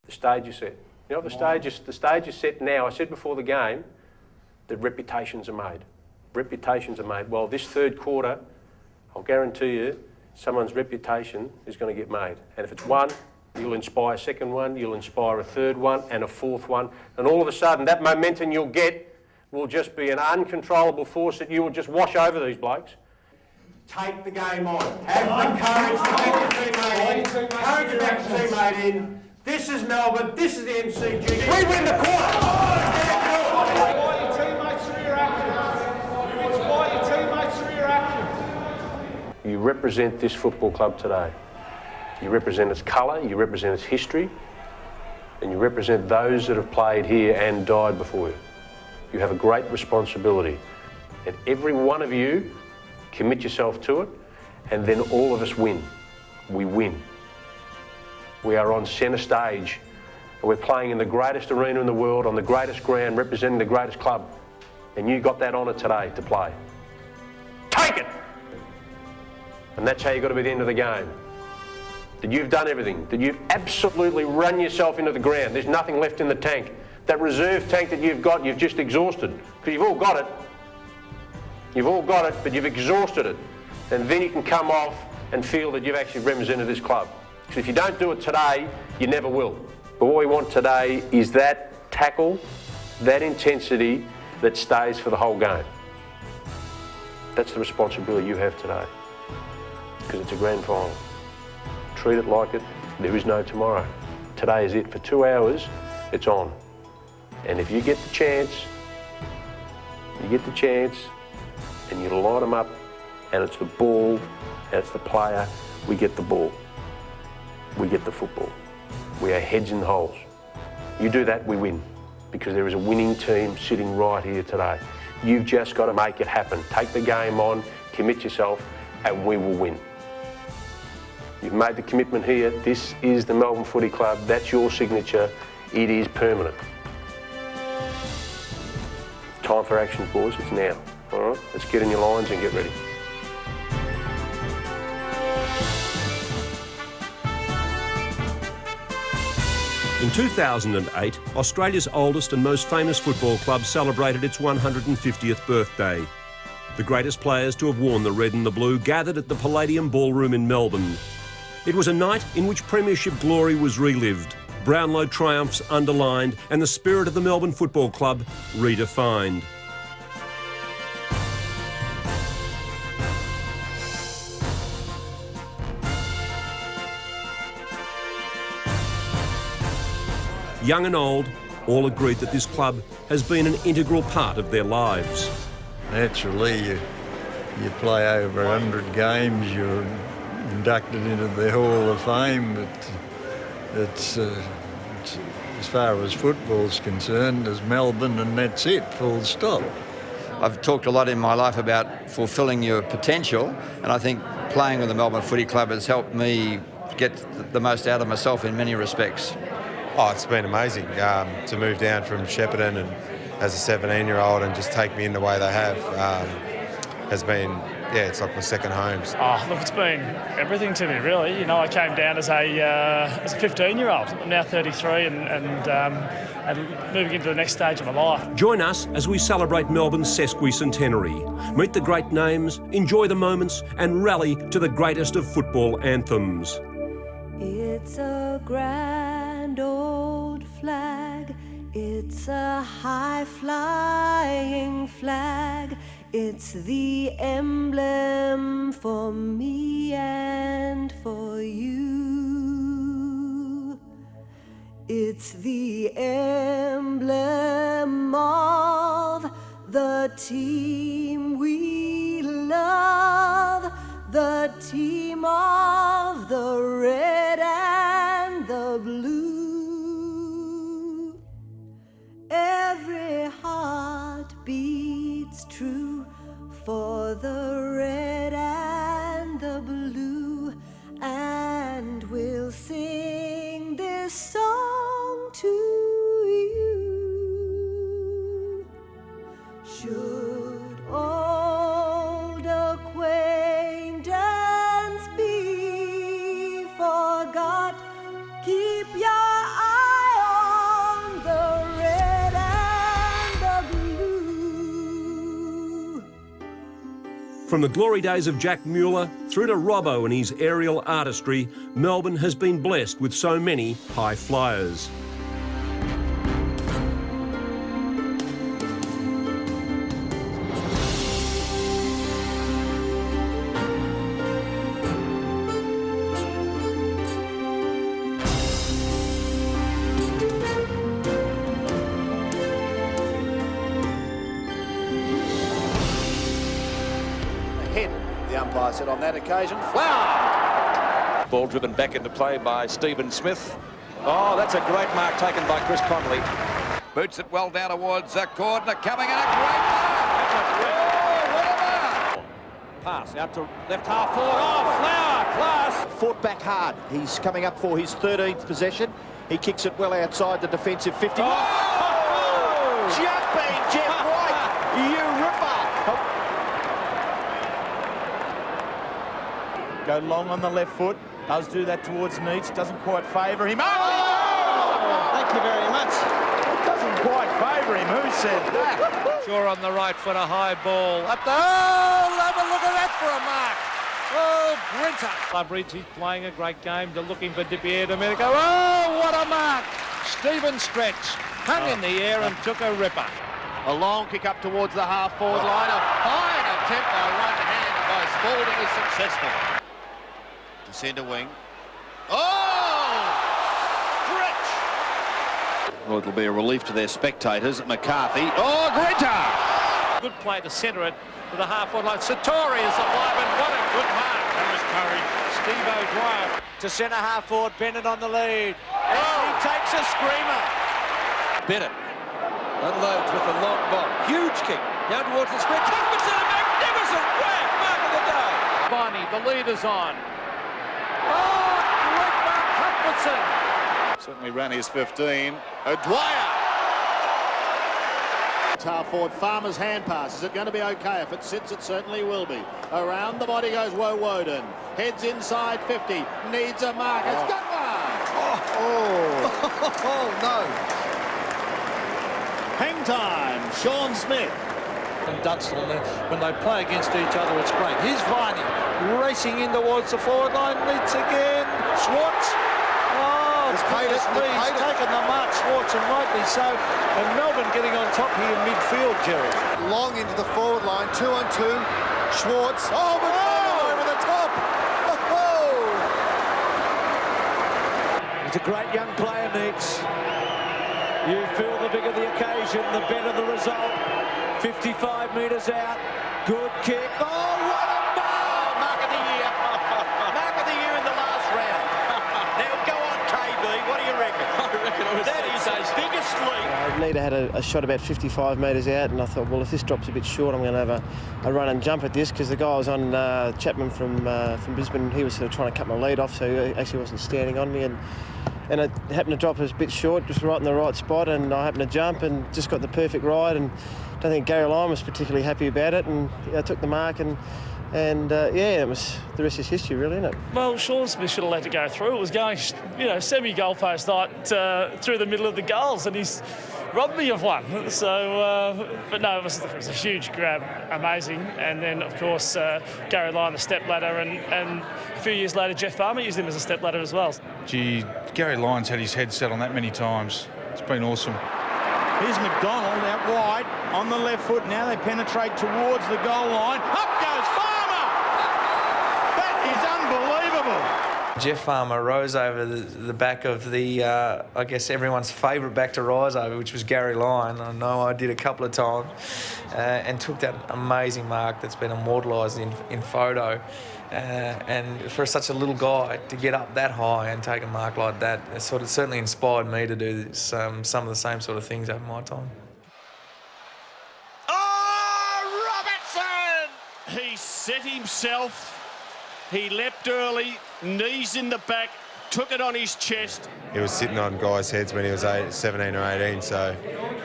The stage is set. You know, the stage is set now. I said before the game that reputations are made. Reputations are made. Well, this third quarter, I'll guarantee you, someone's reputation is going to get made. And if it's one, you'll inspire a second one, you'll inspire a third one and a fourth one. And all of a sudden, that momentum you'll get will just be an uncontrollable force that you will just wash over these blokes. Take the game on. Have the courage to back your teammate in. Courage to back your teammate in. This is Melbourne. This is the MCG. We win the quarter. Inspire your teammates through your action. Inspire your teammates through your action. You represent this football club today. You represent its colour, you represent its history, and you represent those that have played here and died before you. You have a great responsibility. And every one of you, commit yourself to it, and then all of us win. We win. We are on centre stage, and we're playing in the greatest arena in the world, on the greatest ground, representing the greatest club. And you got that honour today to play. Take it! And that's how you've got to be at the end of the game. That you've done everything, that you've absolutely run yourself into the ground. There's nothing left in the tank. That reserve tank that you've got, you've just exhausted. Because you've all got it. You've all got it, but you've exhausted it. And then you can come off and feel that you've actually represented this club. Because if you don't do it today, you never will. But what we want today is that tackle, that intensity that stays for the whole game. That's the responsibility you have today. Because it's a grand final. Treat it like it. There is no tomorrow. Today is it. For 2 hours, it's on. And if you get the chance, and you line them up, and it's the ball, and it's the player, we get the ball. We get the football. We are heads in holes. You do that, we win. Because there is a winning team sitting right here today. You've just got to make it happen. Take the game on, commit yourself, and we will win. You've made the commitment here. This is the Melbourne Footy Club. That's your signature. It is permanent. Time for action, boys. It's now. All right? Let's get in your lines and get ready. In 2008, Australia's oldest and most famous football club celebrated its 150th birthday. The greatest players to have worn the red and the blue gathered at the Palladium Ballroom in Melbourne. It was a night in which premiership glory was relived, Brownlow triumphs underlined, and the spirit of the Melbourne Football Club redefined. Young and old all agreed that this club has been an integral part of their lives. Naturally, you play over 100 games, you're inducted into the Hall of Fame, but it's as far as football's concerned, as Melbourne, and that's it, full stop. I've talked a lot in my life about fulfilling your potential, and I think playing with the Melbourne Footy Club has helped me get the most out of myself in many respects. Oh, it's been amazing to move down from Shepparton and as a 17-year-old and just take me in the way they have. Has been, yeah, it's like my second home. Oh, look, it's been everything to me, really. You know, I came down as a 15-year-old. I'm now 33 and moving into the next stage of my life. Join us as we celebrate Melbourne's sesquicentenary. Meet the great names, enjoy the moments, and rally to the greatest of football anthems. It's a grand old flag. It's a high-flying flag. It's the emblem for me and for you. It's the emblem of the team we love, the team of the red and the blue. Every heart beats true for the red and the blue, and we'll sing this song to you. Should old acquaintance be forgot, keep your eyes From the glory days of Jack Mueller through to Robbo and his aerial artistry, Melbourne has been blessed with so many high flyers. The umpire said on that occasion, flower! Ball driven back into play by Stephen Smith. Oh, that's a great mark taken by Chris Connolly. Boots it well down towards Cordner, coming in a great mark. Oh, what a mark! Pass out to left half forward. Oh, Flower, class. Fought back hard. He's coming up for his 13th possession. He kicks it well outside the defensive 50. Oh! Jumping Jeff White, you ripper! Go long on the left foot. Does do that towards Neitz. Doesn't quite favour him. Oh! Thank you very much. It doesn't quite favour him. Who said that? Sure on the right foot, a high ball. Up the... Oh, love it, look at that for a mark. Oh, Brinter. Loveridge, he's playing a great game. They're looking for Dibier Domenico. Oh, what a mark. Stephen Stretch hung in the air and took a ripper. A long kick up towards the half-forward line. A fine attempt by one hand by Spalding is successful. To centre wing. Oh! Stretch! Well, it'll be a relief to their spectators. McCarthy. Oh, Grinter! Good play to centre it to the half-forward line. Satori is alive, and what a good mark. That was Curry. Steve O'Dwyer to centre half-forward. Bennett on the lead. And he takes a screamer. Bennett unloads with a long ball. Huge kick down towards the square. Tuckman's a magnificent grab. Mark of the day. Barney, the leader's on. Oh, great mark, Hutchinson. Certainly ran his 15. O'Dwyer. Half forward, Farmer's hand pass. Is it going to be okay? If it sits, it certainly will be. Around the body goes Woden. Heads inside 50. Needs a mark. It's got one. Oh, no. Hang time. Sean Smith. And Dunstall, when they play against each other, it's great. Here's Viney racing in towards the forward line. Meets again. Schwartz. Oh, He's paid it. He's taken the mark, Schwartz, and rightly so. And Melbourne getting on top here in midfield, Jerry. Long into the forward line, 2-on-2. Schwartz. Oh, McDonald over the top. Oh. He's a great young player, Neitz. You feel the bigger the occasion, the better the result. 55 metres out. Good kick. Oh, what a ball! Mark of the year. Mark of the year in the last round. Now go on, KB. What do you reckon? I reckon it was that is his biggest lead. Nita had a shot about 55 metres out, and I thought, well, if this drops a bit short, I'm going to have a run and jump at this, because the guy was on Chapman from Brisbane. He was sort of trying to cut my lead off, so he actually wasn't standing on me, and it happened to drop a bit short, just right in the right spot, and I happened to jump and just got the perfect ride, and I don't think Gary Lyon was particularly happy about it, and I took the mark, and yeah, it was the rest is history, really, isn't it? Well, Sean Smith should have let it go through. It was going, semi-goalpost night through the middle of the goals, and he's robbed me of one. So, but no, it was a huge grab, amazing. And then, of course, Gary Lyon, the step ladder, and a few years later, Jeff Farmer used him as a step ladder as well. Gee, Gary Lyon's had his head set on that many times. It's been awesome. Here's McDonald out wide on the left foot. Now they penetrate towards the goal line. Up goes Farmer! That is unbelievable. Jeff Farmer rose over the back of the, I guess everyone's favourite back to rise over, which was Gary Lyon. I know I did a couple of times, and took that amazing mark that's been immortalised in photo. And for such a little guy to get up that high and take a mark like that, it certainly inspired me to do some of the same sort of things over my time. Oh, Robertson! He set himself. He leapt early, knees in the back, took it on his chest. He was sitting on guys' heads when he was 17 or 18, so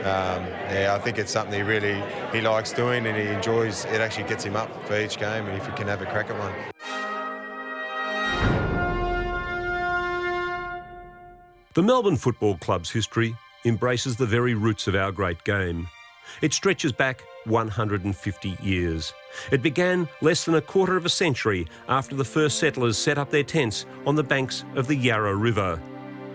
yeah, I think it's something he likes doing, and he enjoys. It actually gets him up for each game, and if he can have a crack at one. The Melbourne Football Club's history embraces the very roots of our great game. It stretches back 150 years. It began less than a quarter of a century after the first settlers set up their tents on the banks of the Yarra River.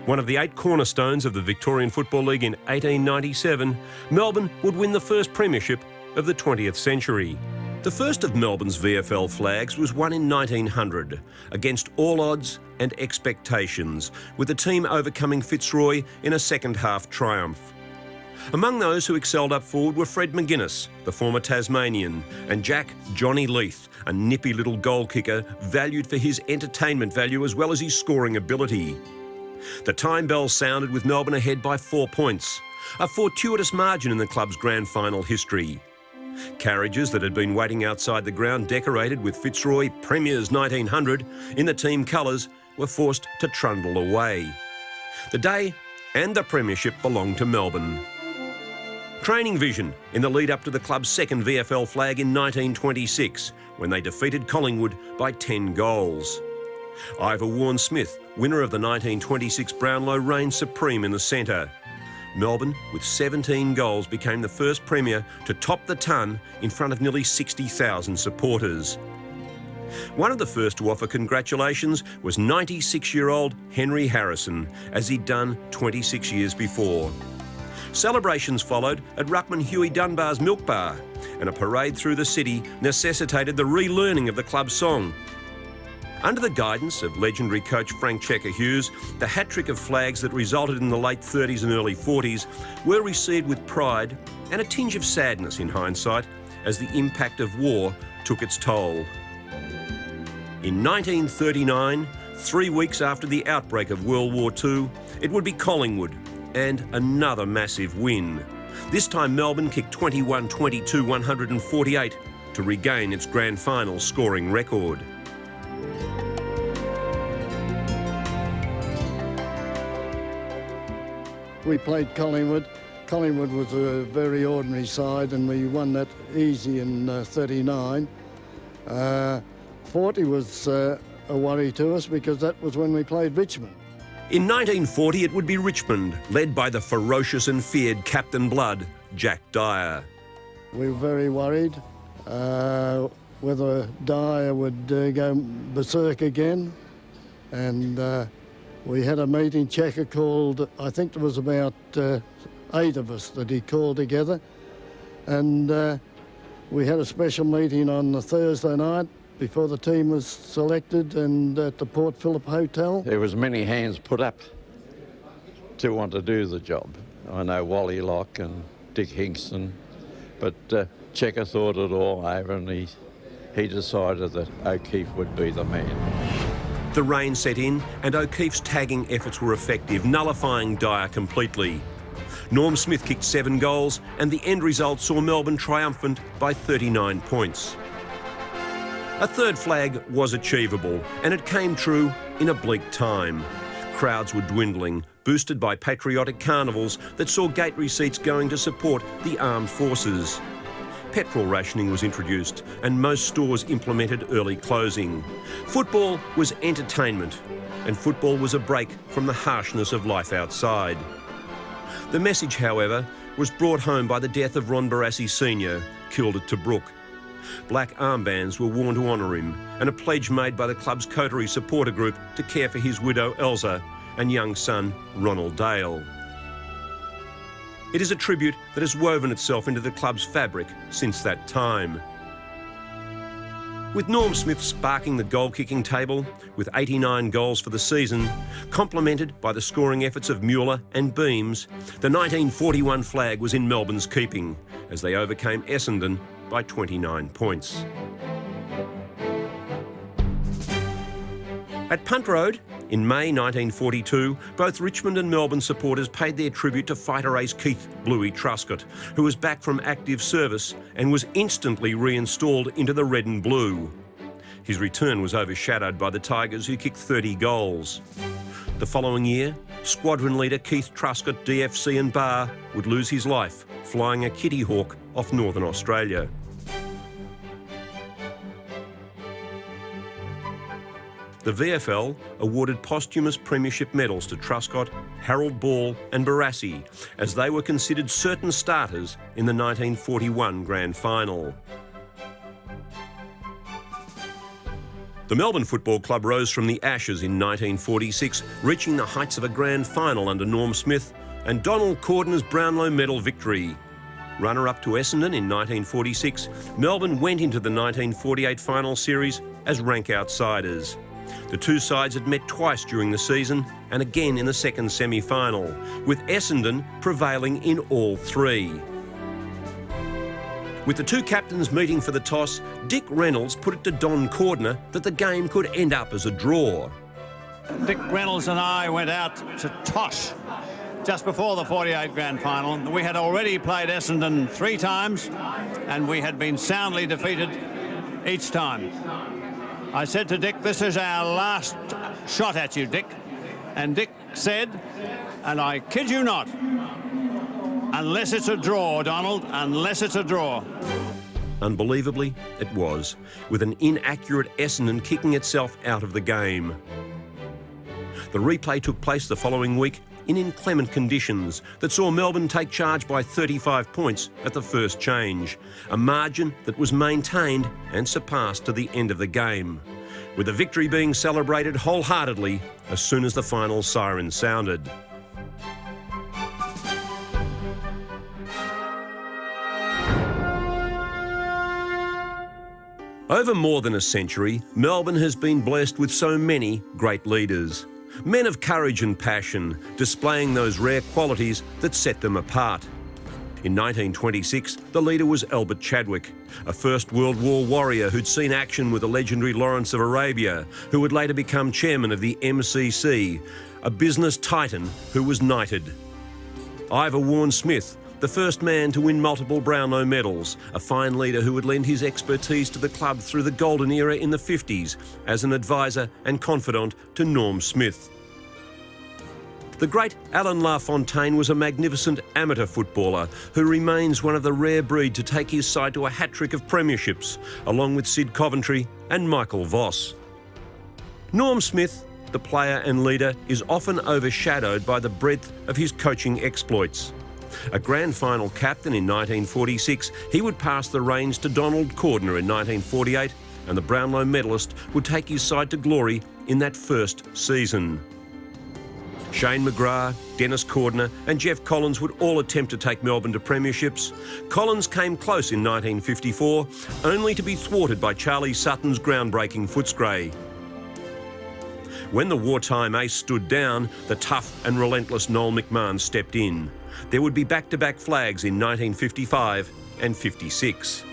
One of the 8 cornerstones of the Victorian Football League in 1897, Melbourne would win the first premiership of the 20th century. The first of Melbourne's VFL flags was won in 1900, against all odds and expectations, with the team overcoming Fitzroy in a second-half triumph. Among those who excelled up forward were Fred McGuinness, the former Tasmanian, and Jack Johnny Leith, a nippy little goal kicker valued for his entertainment value as well as his scoring ability. The time bell sounded with Melbourne ahead by 4 points, a fortuitous margin in the club's grand final history. Carriages that had been waiting outside the ground decorated with Fitzroy Premiers 1900 in the team colours were forced to trundle away. The day and the premiership belonged to Melbourne. Training vision in the lead up to the club's second VFL flag in 1926, when they defeated Collingwood by 10 goals. Ivor Warne-Smith, winner of the 1926 Brownlow, reigned supreme in the centre. Melbourne, with 17 goals, became the first premier to top the ton in front of nearly 60,000 supporters. One of the first to offer congratulations was 96-year-old Henry Harrison, as he'd done 26 years before. Celebrations followed at Ruckman Huey Dunbar's Milk Bar, and a parade through the city necessitated the relearning of the club's song. Under the guidance of legendary coach Frank Checker Hughes, the hat-trick of flags that resulted in the late 30s and early 40s were received with pride and a tinge of sadness in hindsight as the impact of war took its toll. In 1939, 3 weeks after the outbreak of World War II, it would be Collingwood, and another massive win. This time Melbourne kicked 21-22-148 to regain its grand final scoring record. We played Collingwood. Collingwood was a very ordinary side and we won that easy in 39. 40 was a worry to us because that was when we played Richmond. In 1940 it would be Richmond, led by the ferocious and feared Captain Blood, Jack Dyer. We were very worried whether Dyer would go berserk again, and we had a meeting. Checker called, I think there was about 8 of us that he called together, and we had a special meeting on the Thursday night before the team was selected, and at the Port Phillip Hotel. There was many hands put up to want to do the job. I know Wally Locke and Dick Hingston, but Checker thought it all over and he decided that O'Keefe would be the man. The rain set in and O'Keefe's tagging efforts were effective, nullifying Dyer completely. Norm Smith kicked 7 goals and the end result saw Melbourne triumphant by 39 points. A third flag was achievable, and it came true in a bleak time. Crowds were dwindling, boosted by patriotic carnivals that saw gate receipts going to support the armed forces. Petrol rationing was introduced, and most stores implemented early closing. Football was entertainment, and football was a break from the harshness of life outside. The message, however, was brought home by the death of Ron Barassi Sr., killed at Tobruk. Black armbands were worn to honour him, and a pledge made by the club's coterie supporter group to care for his widow Elsa and young son Ronald Dale. It is a tribute that has woven itself into the club's fabric since that time. With Norm Smith sparking the goal-kicking table with 89 goals for the season, complemented by the scoring efforts of Mueller and Beams, the 1941 flag was in Melbourne's keeping as they overcame Essendon by 29 points. At Punt Road, in May 1942, both Richmond and Melbourne supporters paid their tribute to fighter ace Keith Bluey Truscott, who was back from active service and was instantly reinstalled into the red and blue. His return was overshadowed by the Tigers, who kicked 30 goals. The following year, squadron leader Keith Truscott, DFC and Bar, would lose his life flying a Kitty Hawk off northern Australia. the VFL awarded posthumous premiership medals to Truscott, Harold Ball and Barassi, as they were considered certain starters in the 1941 grand final. The Melbourne Football Club rose from the ashes in 1946, reaching the heights of a grand final under Norm Smith and Donald Cordner's Brownlow medal victory. Runner-up to Essendon in 1946, Melbourne went into the 1948 final series as rank outsiders. The two sides had met twice during the season and again in the second semi-final, with Essendon prevailing in all three. With the two captains meeting for the toss, Dick Reynolds put it to Don Cordner that the game could end up as a draw. Dick Reynolds and I went out to toss just before the 48 grand final. We had already played Essendon 3 times and we had been soundly defeated each time. I said to Dick, "This is our last shot at you, Dick." And Dick said, and I kid you not, "Unless it's a draw, Donald, unless it's a draw." Unbelievably, it was, with an inaccurate Essendon kicking itself out of the game. The replay took place the following week in inclement conditions that saw Melbourne take charge by 35 points at the first change, a margin that was maintained and surpassed to the end of the game, with the victory being celebrated wholeheartedly as soon as the final siren sounded. Over more than a century, Melbourne has been blessed with so many great leaders. Men of courage and passion, displaying those rare qualities that set them apart. In 1926, the leader was Albert Chadwick, a First World War warrior who'd seen action with the legendary Lawrence of Arabia, who would later become chairman of the MCC, a business titan who was knighted. Ivor Warren Smith, the first man to win multiple Brownlow medals, a fine leader who would lend his expertise to the club through the golden era in the 50s as an advisor and confidant to Norm Smith. The great Alan LaFontaine was a magnificent amateur footballer who remains one of the rare breed to take his side to a hat-trick of premierships, along with Sid Coventry and Michael Voss. Norm Smith, the player and leader, is often overshadowed by the breadth of his coaching exploits. A grand final captain in 1946, he would pass the reins to Donald Cordner in 1948, and the Brownlow medalist would take his side to glory in that first season. Shane McGrath, Dennis Cordner and Jeff Collins would all attempt to take Melbourne to premierships. Collins came close in 1954, only to be thwarted by Charlie Sutton's groundbreaking Footscray. When the wartime ace stood down, the tough and relentless Noel McMahon stepped in. There would be back-to-back flags in 1955 and 56.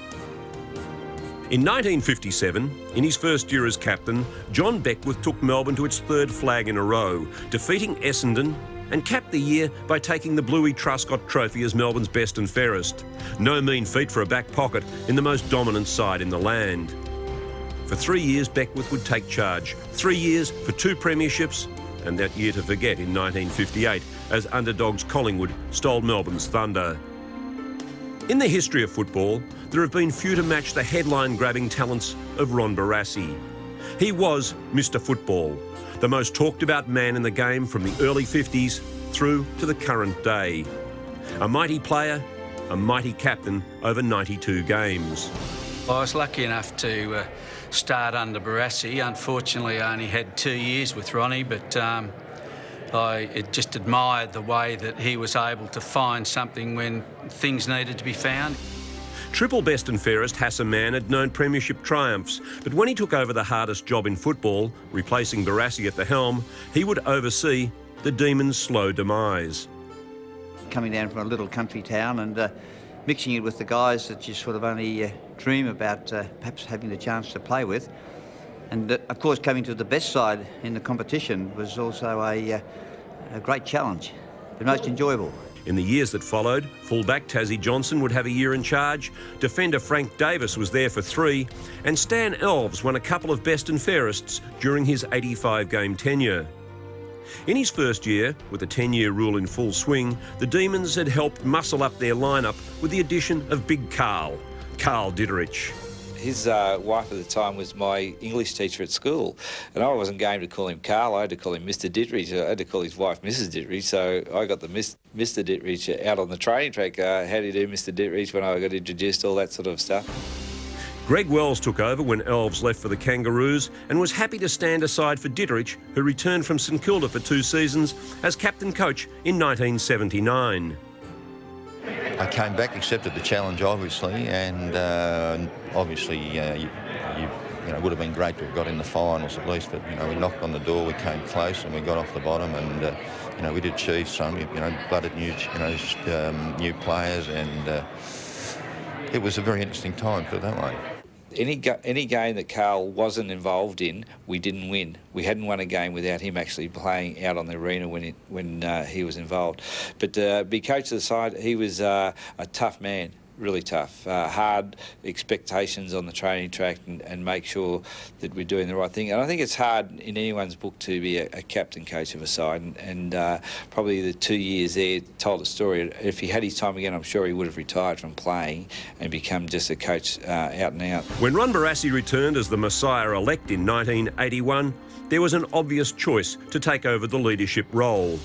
In 1957, in his first year as captain, John Beckwith took Melbourne to its 3rd flag in a row, defeating Essendon, and capped the year by taking the Bluey Truscott Trophy as Melbourne's best and fairest. No mean feat for a back pocket in the most dominant side in the land. For 3 years, Beckwith would take charge. 3 years for 2 premierships, and that year to forget in 1958, as underdogs Collingwood stole Melbourne's thunder. In the history of football, there have been few to match the headline-grabbing talents of Ron Barassi. He was Mr. Football, the most talked-about man in the game from the early 50s through to the current day. A mighty player, a mighty captain over 92 games. I was lucky enough to start under Barassi. Unfortunately, I only had 2 years with Ronnie, but I just admired the way that he was able to find something when things needed to be found. Triple best and fairest Hassan Man had known premiership triumphs, but when he took over the hardest job in football, replacing Barassi at the helm, he would oversee the Demons' slow demise. Coming down from a little country town and mixing it with the guys that you sort of only dream about perhaps having the chance to play with. And of course, coming to the best side in the competition was also a great challenge, but most enjoyable. In the years that followed, fullback Tassie Johnson would have a year in charge, defender Frank Davis was there for 3, and Stan Elves won a couple of best and fairests during his 85-game tenure. In his first year, with the 10-year rule in full swing, the Demons had helped muscle up their lineup with the addition of Big Carl Didderich. His wife at the time was my English teacher at school, and I wasn't game to call him Carl. I had to call him Mr. Ditteridge. I had to call his wife Mrs. Ditteridge, so I got the Mr. Ditteridge out on the training track. How do you do, Mr. Ditteridge, when I got introduced, all that sort of stuff. Greg Wells took over when Elves left for the Kangaroos and was happy to stand aside for Ditteridge, who returned from St Kilda for 2 seasons as captain-coach in 1979. I came back, accepted the challenge, obviously, and obviously, you know, would have been great to have got in the finals at least. But you know, we knocked on the door, we came close, and we got off the bottom, and you know, we did achieve some. You know, blooded new players, and it was a very interesting time, put it that way. Any game that Carl wasn't involved in, we didn't win. We hadn't won a game without him actually playing out on the arena when he was involved. But be coach of the side, he was a tough man, really tough. Hard expectations on the training track and make sure that we're doing the right thing. And I think it's hard in anyone's book to be a captain coach of a side. And probably the 2 years there told a story. If he had his time again, I'm sure he would have retired from playing and become just a coach out and out. When Ron Barassi returned as the Messiah-elect in 1981, there was an obvious choice to take over the leadership role.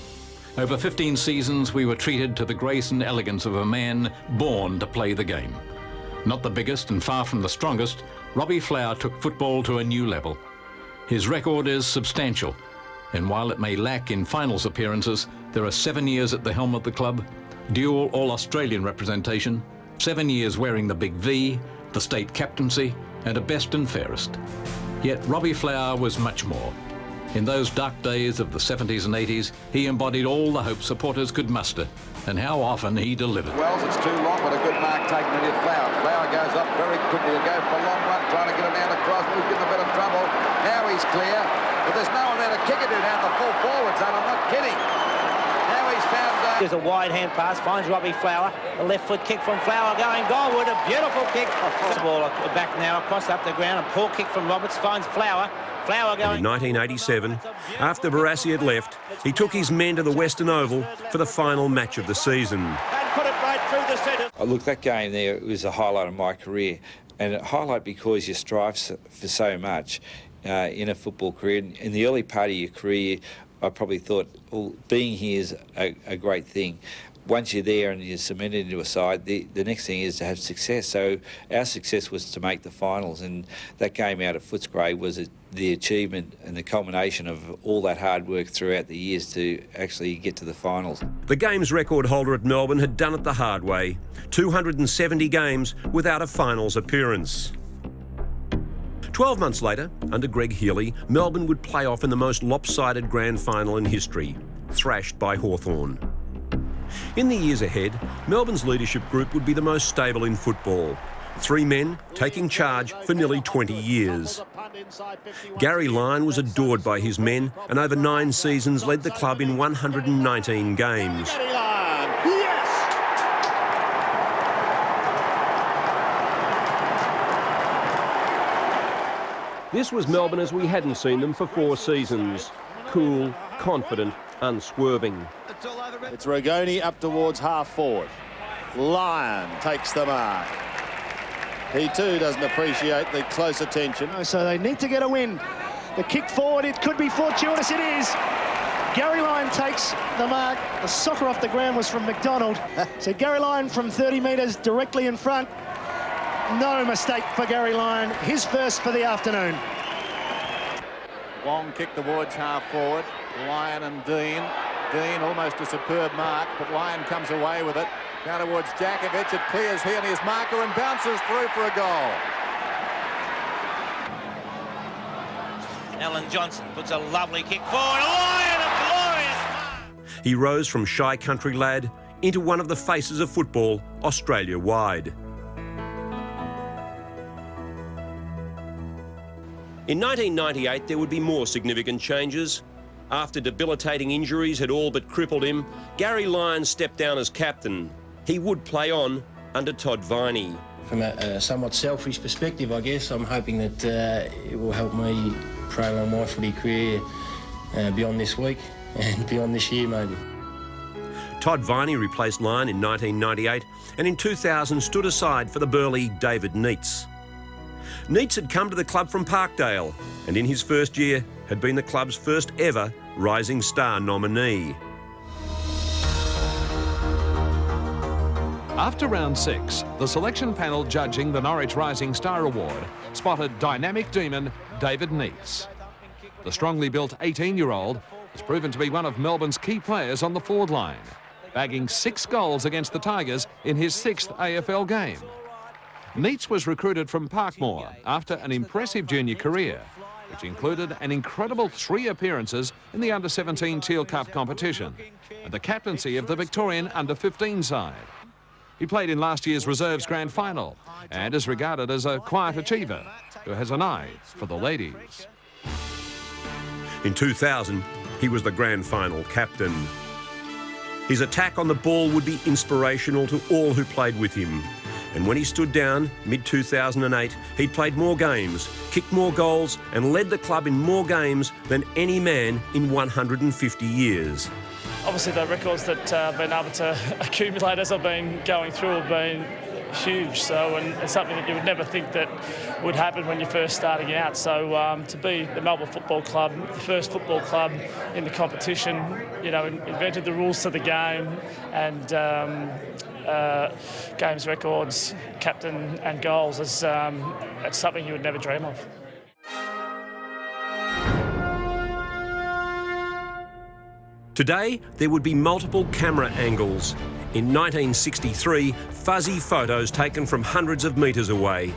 Over 15 seasons, we were treated to the grace and elegance of a man born to play the game. Not the biggest and far from the strongest, Robbie Flower took football to a new level. His record is substantial, and while it may lack in finals appearances, there are 7 years at the helm of the club, dual All-Australian representation, 7 years wearing the big V, the state captaincy, and a best and fairest. Yet Robbie Flower was much more. In those dark days of the 70s and 80s, he embodied all the hope supporters could muster, and how often he delivered. Wells, it's too long, but a good mark taken into Flower. Flower goes up very quickly to go for a long run, trying to get him down the cross, but he's getting a bit of trouble. Now he's clear, but there's no one there to kick it to down the full forward zone, I'm not kidding. Now he's found... There's a wide hand pass, finds Robbie Flower. A left foot kick from Flower going goalward, a beautiful kick. Ball back now, across up the ground, a poor kick from Roberts, finds Flower. Flower going... In 1987, after Barassi had left, he took his men to the Western Oval for the final match of the season. And put it right through the centre. Look, that game there was a highlight of my career, and a highlight because you strive for so much in a football career. In the early part of your career, I probably thought, well, being here is a great thing. Once you're there and you're cemented into a side, the next thing is to have success. So our success was to make the finals, and that game out at Footscray was the achievement and the culmination of all that hard work throughout the years to actually get to the finals. The games record holder at Melbourne had done it the hard way. 270 games without a finals appearance. 12 months later, under Greg Healy, Melbourne would play off in the most lopsided grand final in history, thrashed by Hawthorn. In the years ahead, Melbourne's leadership group would be the most stable in football. 3 men taking charge for nearly 20 years. Gary Lyon was adored by his men and over 9 seasons led the club in 119 games. This was Melbourne as we hadn't seen them for 4 seasons. Cool, confident, unswerving. It's Ragoni up towards half forward. Lyon takes the mark. He too doesn't appreciate the close attention. So they need to get a win. The kick forward, it could be fortuitous, it is. Gary Lyon takes the mark. The soccer off the ground was from McDonald. So Gary Lyon from 30 metres directly in front. No mistake for Gary Lyon. His first for the afternoon. Long kick towards half forward. Lyon and Dean. Dean almost a superb mark, but Lyon comes away with it. Down towards Jakovic. It clears here and his marker and bounces through for a goal. Alan Johnson puts a lovely kick forward. Lyon, a glorious mark. He rose from shy country lad into one of the faces of football Australia-wide. In 1998, there would be more significant changes. After debilitating injuries had all but crippled him, Gary Lyon stepped down as captain. He would play on under Todd Viney. From a somewhat selfish perspective, I guess, I'm hoping that it will help me prolong my footy career beyond this week and beyond this year, maybe. Todd Viney replaced Lyon in 1998 and in 2000 stood aside for the burly David Neitz. Neitz had come to the club from Parkdale and in his first year had been the club's first ever Rising Star nominee. After round 6, the selection panel judging the Norwich Rising Star Award spotted dynamic demon David Neitz. The strongly built 18-year-old has proven to be one of Melbourne's key players on the forward line, bagging 6 goals against the Tigers in his 6th AFL game. Neitz was recruited from Parkmore after an impressive junior career, which included an incredible 3 appearances in the Under-17 Teal Cup competition and the captaincy of the Victorian Under-15 side. He played in last year's Reserves Grand Final and is regarded as a quiet achiever who has an eye for the ladies. In 2000, he was the Grand Final captain. His attack on the ball would be inspirational to all who played with him. And when he stood down, mid-2008, he'd played more games, kicked more goals and led the club in more games than any man in 150 years. Obviously the records that I've been able to accumulate as I've been going through have been huge, so, and it's something that you would never think that would happen when you're first starting out. So to be the Melbourne Football Club, the first football club in the competition, you know, invented the rules to the game and games records, captain and goals is it's something you would never dream of. Today, there would be multiple camera angles. In 1963, fuzzy photos taken from hundreds of metres away.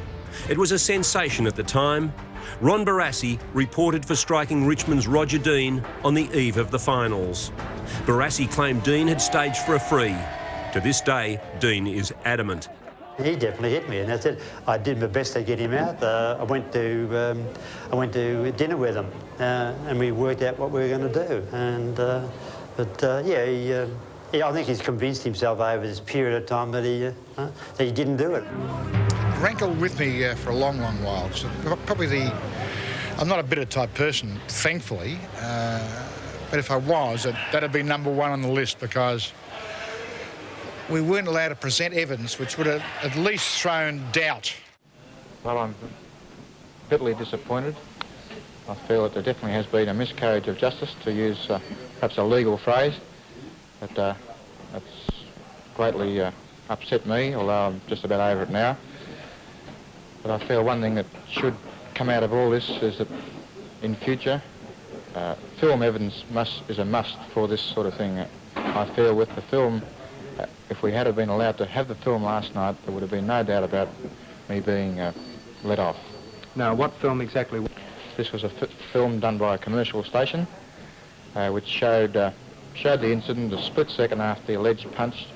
It was a sensation at the time. Ron Barassi reported for striking Richmond's Roger Dean on the eve of the finals. Barassi claimed Dean had staged for a free. To this day, Dean is adamant. He definitely hit me, and that's it. I did my best to get him out. I went to dinner with him, and we worked out what we were going to do. And I think he's convinced himself over this period of time that he didn't do it. Rankled with me for a long, long while. So probably I'm not a bitter type person, thankfully, but if I was, that'd be number 1 on the list because we weren't allowed to present evidence which would have at least thrown doubt. Well, I'm bitterly disappointed. I feel that there definitely has been a miscarriage of justice, to use perhaps a legal phrase. But that's greatly upset me, although I'm just about over it now. But I feel one thing that should come out of all this is that in future, film evidence is a must for this sort of thing. I feel with the film, if we had been allowed to have the film last night, there would have been no doubt about me being let off. Now, what film exactly? This was a film done by a commercial station, which showed the incident a split second after the alleged punch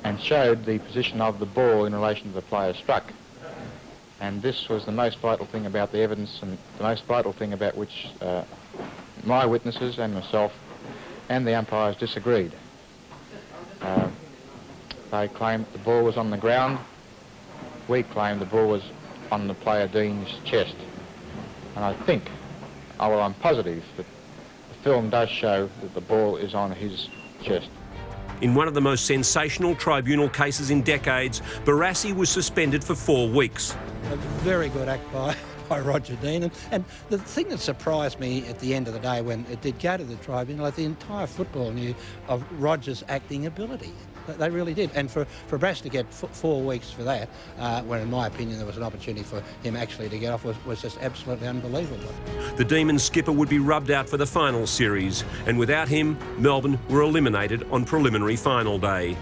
and showed the position of the ball in relation to the player struck. And this was the most vital thing about the evidence and the most vital thing about which my witnesses and myself and the umpires disagreed. They claimed the ball was on the ground. We claimed the ball was on the player Dean's chest. And I think, I'm positive that the film does show that the ball is on his chest. In one of the most sensational tribunal cases in decades, Barassi was suspended for 4 weeks. A very good act by Roger Dean. And the thing that surprised me at the end of the day when it did go to the tribunal, the entire football knew of Roger's acting ability. They really did. And for Barassi to get 4 weeks for that, when in my opinion there was an opportunity for him actually to get off, was just absolutely unbelievable. The Demons skipper would be rubbed out for the final series, and without him, Melbourne were eliminated on preliminary final day.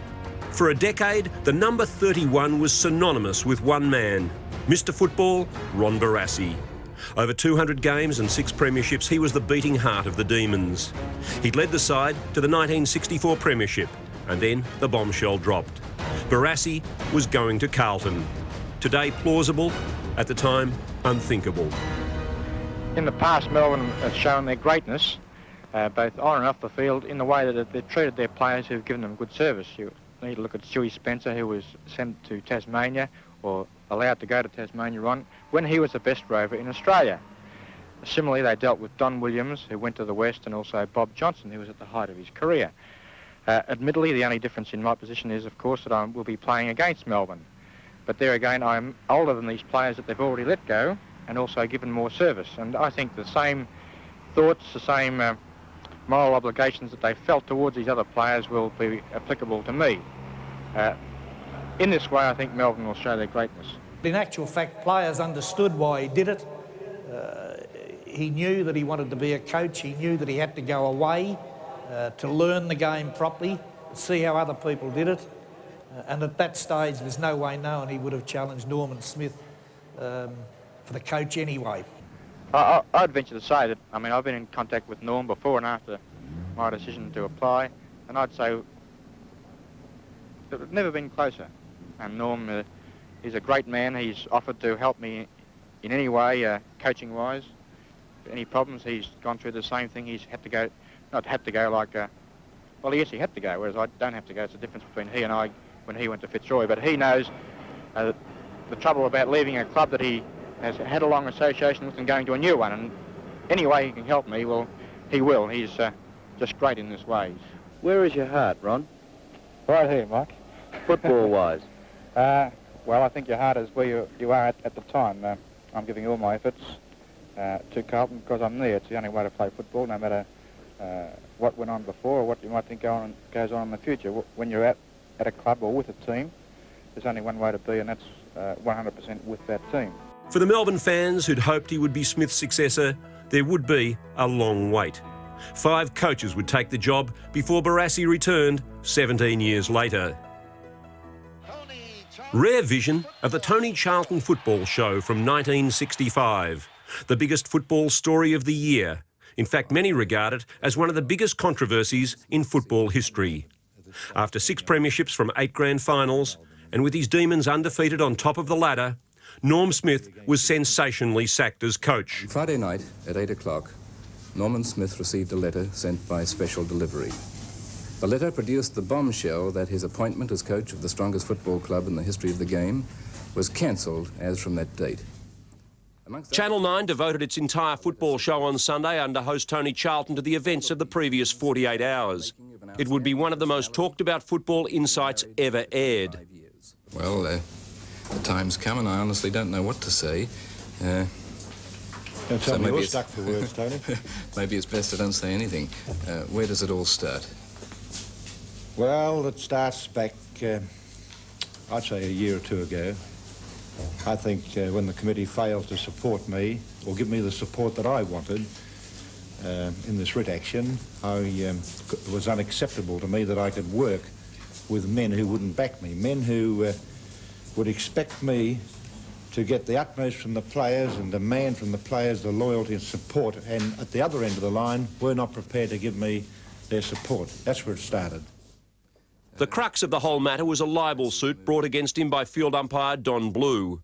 For a decade, the number 31 was synonymous with one man, Mr. Football, Ron Barassi. Over 200 games and 6 premierships, he was the beating heart of the Demons. He'd led the side to the 1964 premiership, and then the bombshell dropped. Barassi was going to Carlton. Today plausible, at the time unthinkable. In the past, Melbourne has shown their greatness, both on and off the field, in the way that they've treated their players who've given them good service. You need to look at Stewie Spencer, who was sent to Tasmania, or allowed to go to Tasmania when he was the best rover in Australia. Similarly, they dealt with Don Williams, who went to the West, and also Bob Johnson, who was at the height of his career. Admittedly, the only difference in my position is, of course, that I will be playing against Melbourne. But there again, I'm older than these players that they've already let go and also given more service. And I think the same thoughts, the same moral obligations that they felt towards these other players will be applicable to me. In this way, I think Melbourne will show their greatness. In actual fact, players understood why he did it. He knew that he wanted to be a coach. He knew that he had to go away to learn the game properly, see how other people did it. And at that stage, there's no way known he would have challenged Norman Smith for the coach anyway. I'd venture to say that, I mean, I've been in contact with Norm before and after my decision to apply, and I'd say it's never been closer. And Norm, he's a great man. He's offered to help me in any way, coaching-wise. Any problems, he's gone through the same thing. He's had to go, not had to go like, well, yes, he had to go, whereas I don't have to go. It's the difference between he and I when he went to Fitzroy. But he knows the trouble about leaving a club that he has had a long association with and going to a new one. And any way he can help me, well, he will. He's just great in this way. Where is your heart, Ron? Right here, Mike. Football-wise? Well, I think your heart is where you are at the time. I'm giving all my efforts to Carlton because I'm there. It's the only way to play football, no matter what went on before or what you might think goes on in the future. When you're at a club or with a team, there's only one way to be, and that's 100% with that team. For the Melbourne fans who'd hoped he would be Smith's successor, there would be a long wait. 5 coaches would take the job before Barassi returned 17 years later. Rare vision of the Tony Charlton football show from 1965, the biggest football story of the year. In fact, many regard it as one of the biggest controversies in football history. After 6 premierships from 8 grand finals, and with his Demons undefeated on top of the ladder, Norm Smith was sensationally sacked as coach. Friday night at 8 o'clock, Norman Smith received a letter sent by special delivery. The letter produced the bombshell that his appointment as coach of the strongest football club in the history of the game was cancelled as from that date. Channel 9 devoted its entire football show on Sunday under host Tony Charlton to the events of the previous 48 hours. It would be one of the most talked about football insights ever aired. Well, the time's come and I honestly don't know what to say. Don't tell me you're stuck for words, Tony. Maybe it's best I don't say anything. Where does it all start? Well, it starts back, I'd say a year or two ago. I think when the committee failed to support me, or give me the support that I wanted in this writ action, it was unacceptable to me that I could work with men who wouldn't back me, men who would expect me to get the utmost from the players and demand from the players the loyalty and support, and at the other end of the line were not prepared to give me their support. That's where it started. The crux of the whole matter was a libel suit brought against him by field umpire Don Blue.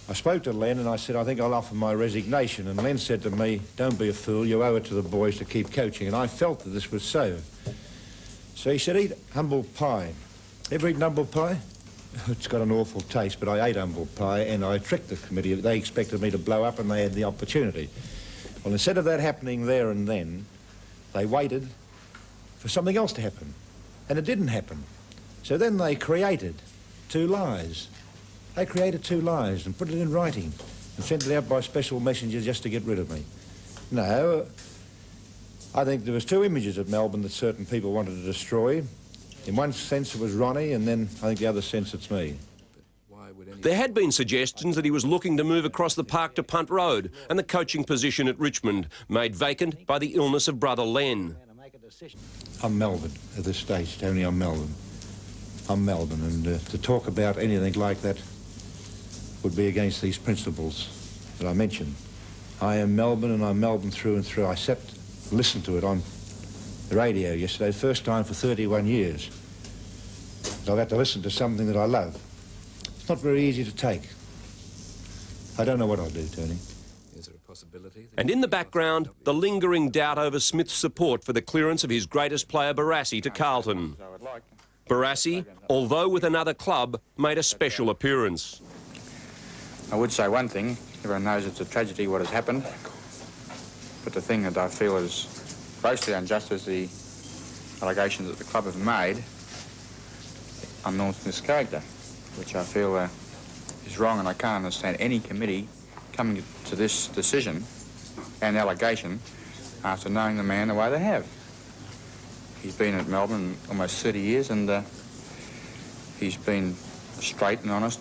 I spoke to Len and I said, I think I'll offer my resignation. And Len said to me, don't be a fool, you owe it to the boys to keep coaching. And I felt that this was so. So he said, eat humble pie. Ever eaten humble pie? It's got an awful taste, but I ate humble pie and I tricked the committee. They expected me to blow up and they had the opportunity. Well, instead of that happening there and then, they waited for something else to happen. And it didn't happen. So then they created 2 lies. They created 2 lies and put it in writing and sent it out by special messengers just to get rid of me. No, I think there was 2 images of Melbourne that certain people wanted to destroy. In one sense it was Ronnie, and then I think the other sense it's me. There had been suggestions that he was looking to move across the park to Punt Road and the coaching position at Richmond, made vacant by the illness of brother Len. I'm Melbourne at this stage, Tony, I'm Melbourne. I'm Melbourne, and to talk about anything like that would be against these principles that I mentioned. I am Melbourne, and I'm Melbourne through and through. I sat and listened to it on the radio yesterday, first time for 31 years. I've had to listen to something that I love. It's not very easy to take. I don't know what I'll do, Tony. And in the background, the lingering doubt over Smith's support for the clearance of his greatest player, Barassi, to Carlton. Barassi, although with another club, made a special appearance. I would say one thing. Everyone knows it's a tragedy what has happened. But the thing that I feel is grossly unjust is the allegations that the club have made on Norm Smith's character, which I feel is wrong, and I can't understand any committee coming to this decision and allegation after knowing the man the way they have. He's been at Melbourne almost 30 years, and he's been straight and honest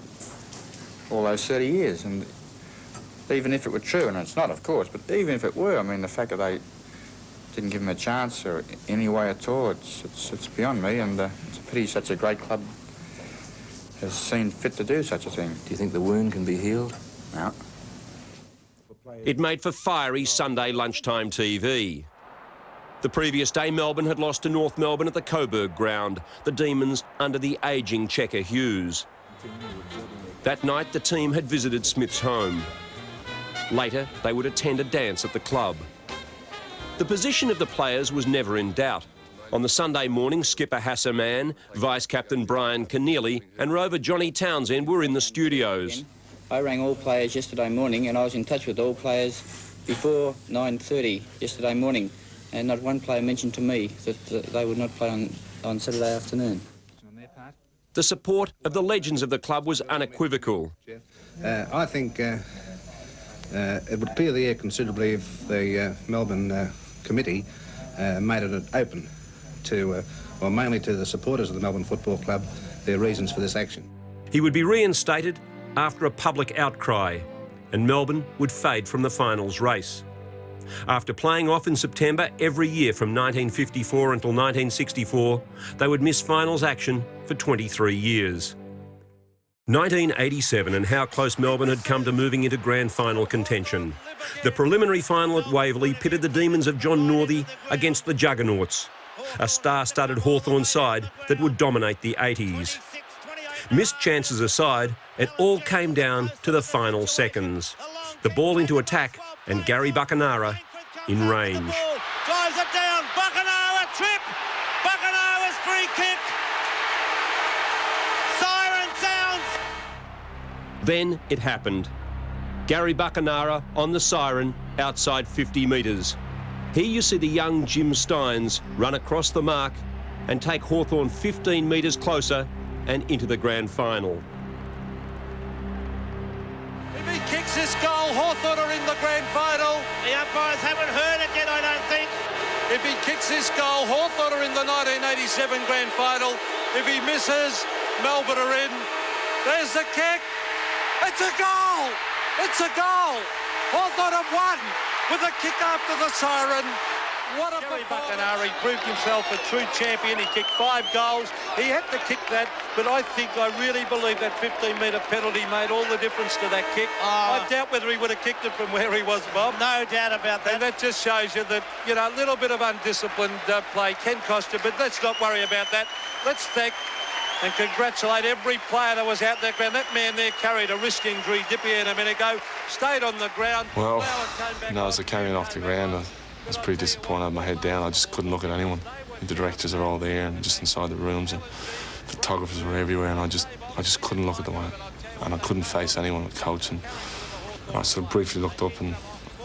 all those 30 years. And even if it were true, and it's not, of course, but even if it were, I mean, the fact that they didn't give him a chance or any way at all, it's beyond me, and it's a pity such a great club has seen fit to do such a thing. Do you think the wound can be healed? No. It made for fiery Sunday lunchtime TV. The previous day, Melbourne had lost to North Melbourne at the Coburg ground, the Demons under the ageing Checker Hughes. That night, the team had visited Smith's home. Later, they would attend a dance at the club. The position of the players was never in doubt. On the Sunday morning, skipper Hassaman, vice-captain Brian Keneally and rover Johnny Townsend were in the studios. I rang all players yesterday morning, and I was in touch with all players before 9:30 yesterday morning, and not one player mentioned to me that they would not play on Saturday afternoon. The support of the legends of the club was unequivocal. I think it would clear the air considerably if the Melbourne committee made it open to, well, mainly to the supporters of the Melbourne Football Club, their reasons for this action. He would be reinstated after a public outcry, and Melbourne would fade from the finals race. After playing off in September every year from 1954 until 1964, they would miss finals action for 23 years. 1987 and how close Melbourne had come to moving into grand final contention. The preliminary final at Waverley pitted the Demons of John Northey against the Juggernauts, a star-studded Hawthorn side that would dominate the 80s. Missed chances aside, it all came down to the final seconds. The ball into attack and Gary Buckenara in range. Drives it down, Buckenara trip, Buckenara's free kick. Siren sounds. Then it happened. Gary Buckenara on the siren outside 50 metres. Here you see the young Jim Steins run across the mark and take Hawthorn 15 metres closer and into the grand final. If he kicks this goal, Hawthorn are in the grand final. The umpires haven't heard it yet, I don't think. If he kicks this goal, Hawthorn are in the 1987 grand final. If he misses, Melbourne are in. There's the kick. It's a goal. It's a goal. Hawthorn have won with a kick after the siren. What a Gary Buckenara, he proved himself a true champion. He kicked 5 goals. He had to kick that, but I really believe that 15-metre penalty made all the difference to that kick. I doubt whether he would have kicked it from where he was, Bob. No doubt about that. And that just shows you that, you know, a little bit of undisciplined play can cost you, but let's not worry about that. Let's thank and congratulate every player that was out there. That man there carried a wrist injury, Dippier a minute ago, stayed on the ground. Well, as I came in off the ground, I was pretty disappointed. I had my head down. I just couldn't look at anyone. The directors are all there and just inside the rooms, and photographers were everywhere, and I just couldn't look at the one, and I couldn't face anyone with coach. And I sort of briefly looked up and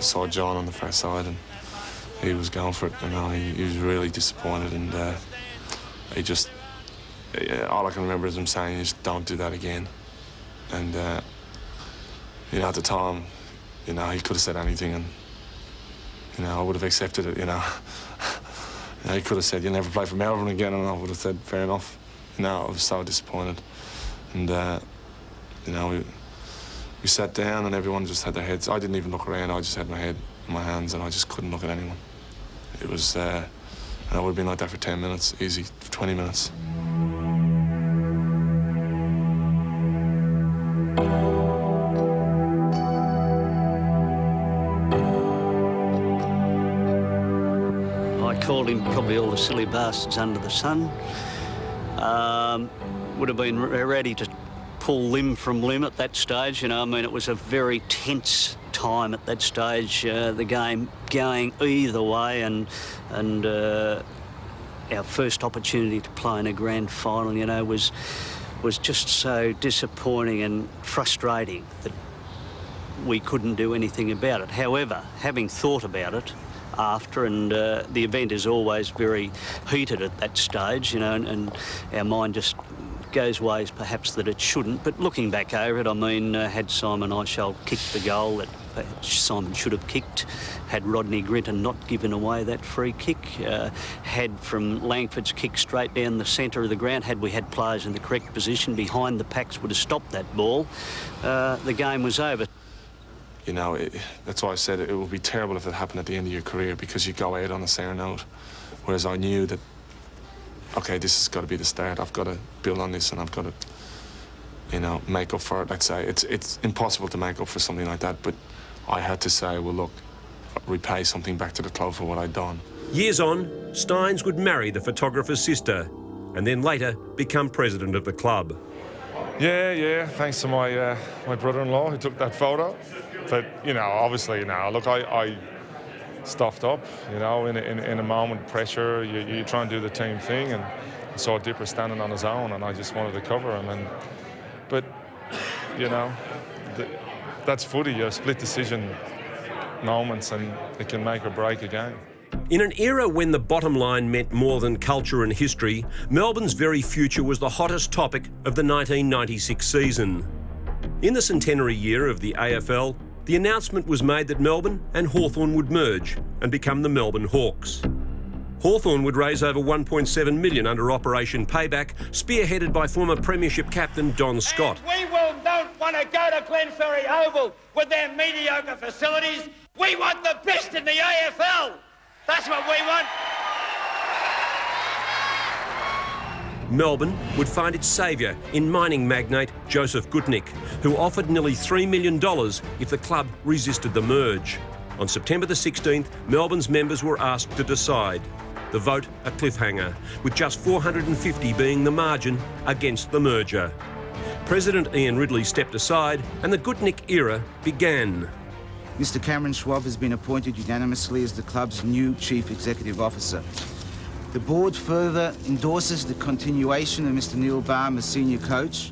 saw John on the far side, and he was going for it. You know, he was really disappointed, and he just. All I can remember is him saying, "Just don't do that again." And you know, at the time, you know, he could have said anything, and you know, I would have accepted it. You know, he could have said, "You'll never play for Melbourne again," and I would have said, "Fair enough." You know, I was so disappointed, and you know, we sat down, and everyone just had their heads. I didn't even look around. I just had my head in my hands, and I just couldn't look at anyone. It was, and I would have been like that for 10 minutes, easy, 20 minutes. Called him probably all the silly bastards under the sun. Would have been ready to pull limb from limb at that stage. You know, I mean, it was a very tense time at that stage. The game going either way, and our first opportunity to play in a grand final, you know, was just so disappointing and frustrating that we couldn't do anything about it. However, having thought about it after, and the event is always very heated at that stage, you know, and our mind just goes ways perhaps that it shouldn't, but looking back over it, I mean, had Simon Eichel kicked the goal that Simon should have kicked, had Rodney Grinton not given away that free kick, had from Langford's kick straight down the centre of the ground, had we had players in the correct position behind the packs would have stopped that ball, the game was over. You know, that's why I said it would be terrible if it happened at the end of your career, because you go out on a sour note. Whereas I knew that, OK, this has got to be the start. I've got to build on this and I've got to, you know, make up for it. Let's say it's impossible to make up for something like that, but I had to say, well, look, repay something back to the club for what I'd done. Years on, Steins would marry the photographer's sister and then later become president of the club. Yeah, thanks to my my brother-in-law who took that photo. But, you know, obviously, you know, look, I stuffed up, you know, in a moment of pressure. You try and do the team thing, and I saw Dipper standing on his own, and I just wanted to cover him. But, you know, that's footy, you split decision moments, and it can make or break a game. In an era when the bottom line meant more than culture and history, Melbourne's very future was the hottest topic of the 1996 season. In the centenary year of the AFL, the announcement was made that Melbourne and Hawthorn would merge and become the Melbourne Hawks. Hawthorn would raise over $1.7 million under Operation Payback, spearheaded by former premiership captain Don Scott. We don't want to go to Glenferrie Oval with their mediocre facilities. We want the best in the AFL. That's what we want. Melbourne would find its saviour in mining magnate Joseph Gutnick, who offered nearly $3 million if the club resisted the merge. On September the 16th, Melbourne's members were asked to decide. The vote a cliffhanger, with just 450 being the margin against the merger. President Ian Ridley stepped aside and the Gutnick era began. Mr. Cameron Schwab has been appointed unanimously as the club's new Chief Executive Officer. The board further endorses the continuation of Mr. Neil Baum as senior coach.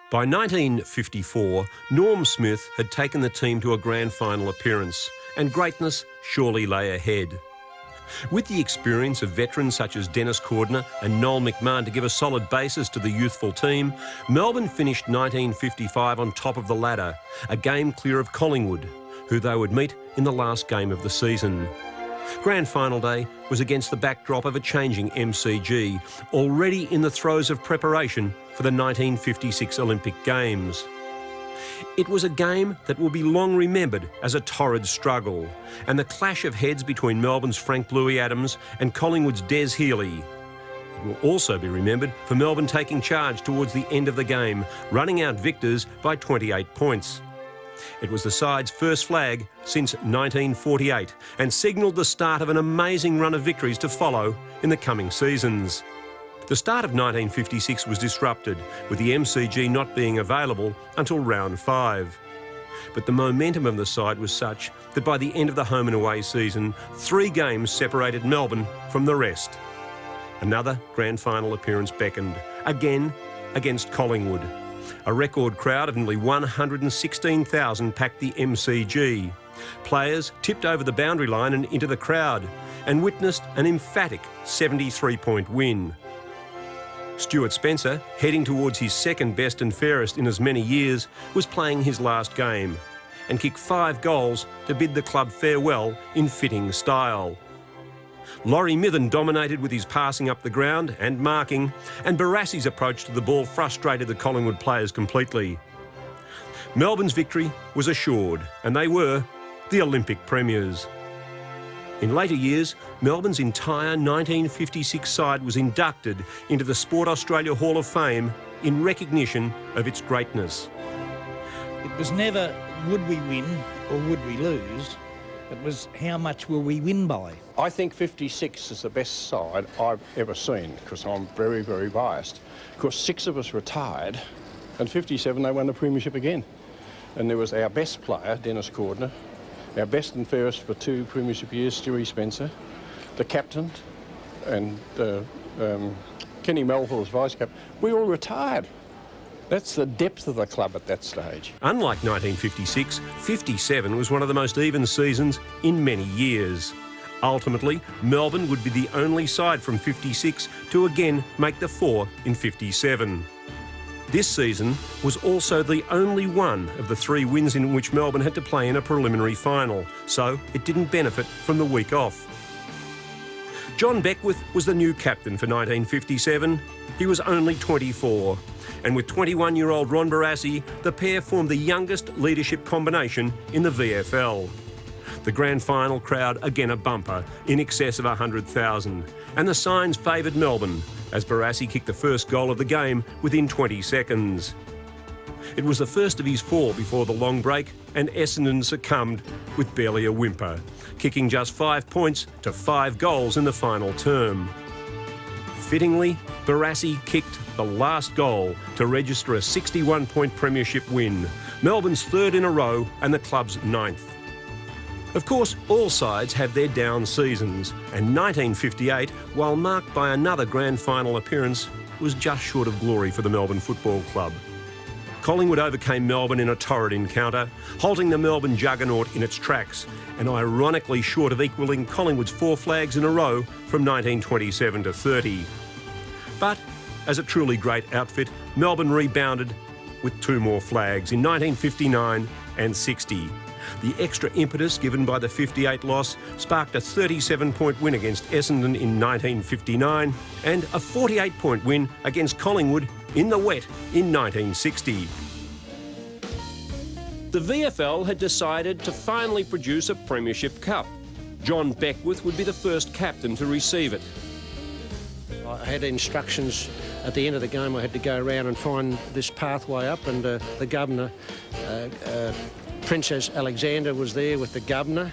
By 1954, Norm Smith had taken the team to a grand final appearance, and greatness surely lay ahead. With the experience of veterans such as Dennis Cordner and Noel McMahon to give a solid basis to the youthful team, Melbourne finished 1955 on top of the ladder, a game clear of Collingwood, who they would meet in the last game of the season. Grand final day was against the backdrop of a changing MCG, already in the throes of preparation for the 1956 Olympic Games. It was a game that will be long remembered as a torrid struggle, and the clash of heads between Melbourne's Frank Louis Adams and Collingwood's Des Healy. It will also be remembered for Melbourne taking charge towards the end of the game, running out victors by 28 points. It was the side's first flag since 1948 and signalled the start of an amazing run of victories to follow in the coming seasons. The start of 1956 was disrupted, with the MCG not being available until round 5. But the momentum of the side was such that by the end of the home and away season, 3 games separated Melbourne from the rest. Another grand final appearance beckoned, again against Collingwood. A record crowd of nearly 116,000 packed the MCG. Players tipped over the boundary line and into the crowd and witnessed an emphatic 73-point win. Stuart Spencer, heading towards his second best and fairest in as many years, was playing his last game and kicked 5 goals to bid the club farewell in fitting style. Laurie Mithen dominated with his passing up the ground and marking, and Barassi's approach to the ball frustrated the Collingwood players completely. Melbourne's victory was assured, and they were the Olympic premiers. In later years, Melbourne's entire 1956 side was inducted into the Sport Australia Hall of Fame in recognition of its greatness. It was never would we win or would we lose, it was how much will we win by. I think 56 is the best side I've ever seen, because I'm very, very biased. Of course, 6 of us retired, and 57 they won the premiership again. And there was our best player, Dennis Cordner, our best and fairest for 2 premiership years, Stewie Spencer, the captain, and Kenny Melville's vice-captain. We all retired. That's the depth of the club at that stage. Unlike 1956, 57 was one of the most even seasons in many years. Ultimately, Melbourne would be the only side from 56 to again make the four in 57. This season was also the only one of the 3 wins in which Melbourne had to play in a preliminary final, so it didn't benefit from the week off. John Beckwith was the new captain for 1957. He was only 24, and with 21-year-old Ron Barassi, the pair formed the youngest leadership combination in the VFL. The grand final crowd again a bumper, in excess of 100,000, and the signs favoured Melbourne, as Barassi kicked the first goal of the game within 20 seconds. It was the first of his 4 before the long break, and Essendon succumbed with barely a whimper, kicking just 5 points to 5 goals in the final term. Fittingly, Barassi kicked the last goal to register a 61-point premiership win, Melbourne's 3rd in a row and the club's 9th. Of course, all sides have their down seasons, and 1958, while marked by another grand final appearance, was just short of glory for the Melbourne Football Club. Collingwood overcame Melbourne in a torrid encounter, halting the Melbourne juggernaut in its tracks, and ironically short of equalling Collingwood's 4 flags in a row from 1927 to 30. But, as a truly great outfit, Melbourne rebounded with 2 more flags in 1959 and 60. The extra impetus given by the 58 loss sparked a 37-point win against Essendon in 1959 and a 48-point win against Collingwood in the wet in 1960. The VFL had decided to finally produce a Premiership Cup. John Beckwith would be the first captain to receive it. I had instructions at the end of the game. I had to go around and find this pathway up, and the governor, Princess Alexander, was there with the governor,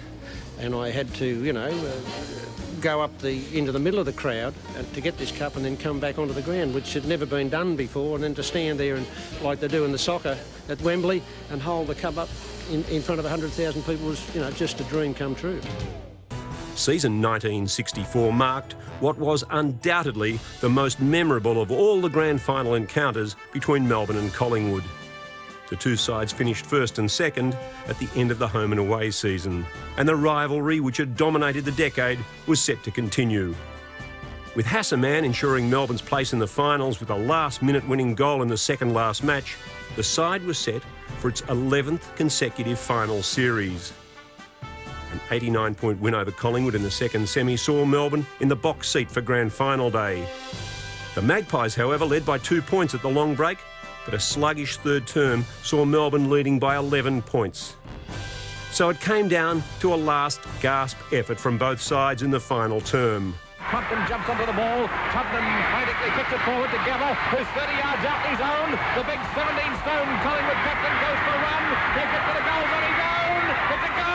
and I had to, go up into the middle of the crowd to get this cup and then come back onto the ground, which had never been done before, and then to stand there and like they do in the soccer at Wembley and hold the cup up in front of 100,000 people was, just a dream come true. Season 1964 marked what was undoubtedly the most memorable of all the grand final encounters between Melbourne and Collingwood. The 2 sides finished 1st and 2nd at the end of the home and away season, and the rivalry which had dominated the decade was set to continue. With Hassaman ensuring Melbourne's place in the finals with a last-minute winning goal in the second last match, the side was set for its 11th consecutive final series. An 89-point win over Collingwood in the second semi saw Melbourne in the box seat for grand final day. The Magpies, however, led by 2 points at the long break, but a sluggish third term saw Melbourne leading by 11 points. So it came down to a last gasp effort from both sides in the final term. Compton jumps onto the ball. Tubman frantically kicks it forward to Gabba, who's 30 yards out his own. The big 17-stone Collingwood captain goes for a run. He'll get to the goals on his own. It's a goal!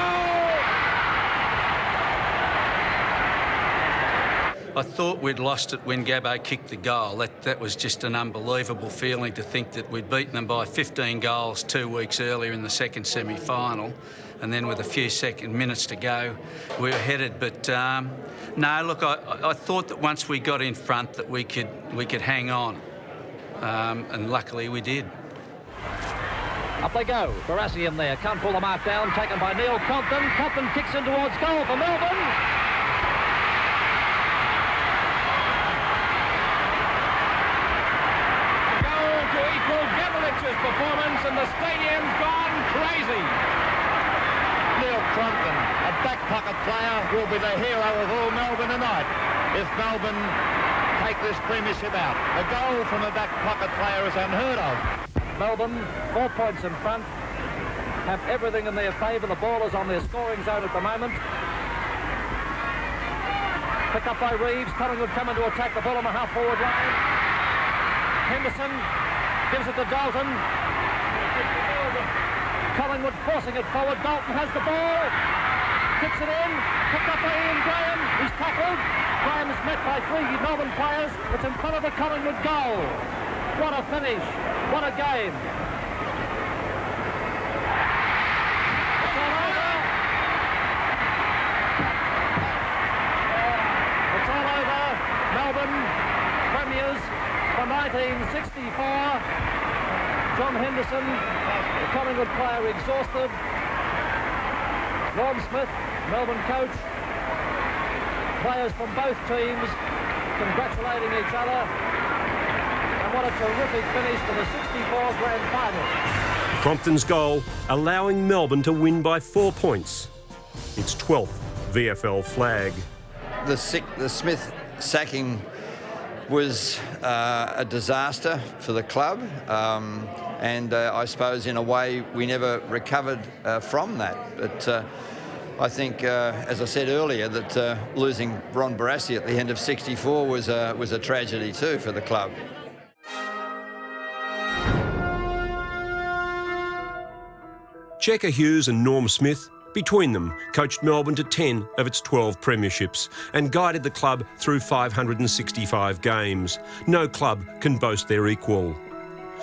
I thought we'd lost it when Gabbo kicked the goal. That was just an unbelievable feeling to think that we'd beaten them by 15 goals 2 weeks earlier in the second semi-final, and then with a few minutes to go, we were headed. But no, look, I thought that once we got in front that we could hang on, and luckily we did. Up they go. Barassi in there. Can't pull the mark down. Taken by Neil Compton. Compton kicks in towards goal for Melbourne. Performance, and the stadium's gone crazy. Neil Compton, a back pocket player, will be the hero of all Melbourne tonight if Melbourne take this premiership out. A goal from a back pocket player is unheard of. Melbourne, 4 points in front, have everything in their favour. The ball is on their scoring zone at the moment. Pick up by Reeves. Collingwood coming to attack the ball on the half-forward line. Henderson gives it to Dalton. Collingwood forcing it forward. Dalton has the ball. Kicks it in. Picked up by Ian Graham. He's tackled. Graham is met by 3 Melbourne players. It's in front of the Collingwood goal. What a finish. What a game. It's all over. It's all over. Melbourne premiers for 1964. John Henderson, the Collingwood player, exhausted. Norm Smith, Melbourne coach, players from both teams congratulating each other. And what a terrific finish to the 64 grand final. Crompton's goal allowing Melbourne to win by 4 points. Its 12th VFL flag. The Smith sacking was a disaster for the club, and I suppose in a way we never recovered from that. But I think, as I said earlier, that losing Ron Barassi at the end of '64 was a tragedy too for the club. Checker Hughes and Norm Smith, between them, coached Melbourne to 10 of its 12 premierships and guided the club through 565 games. No club can boast their equal.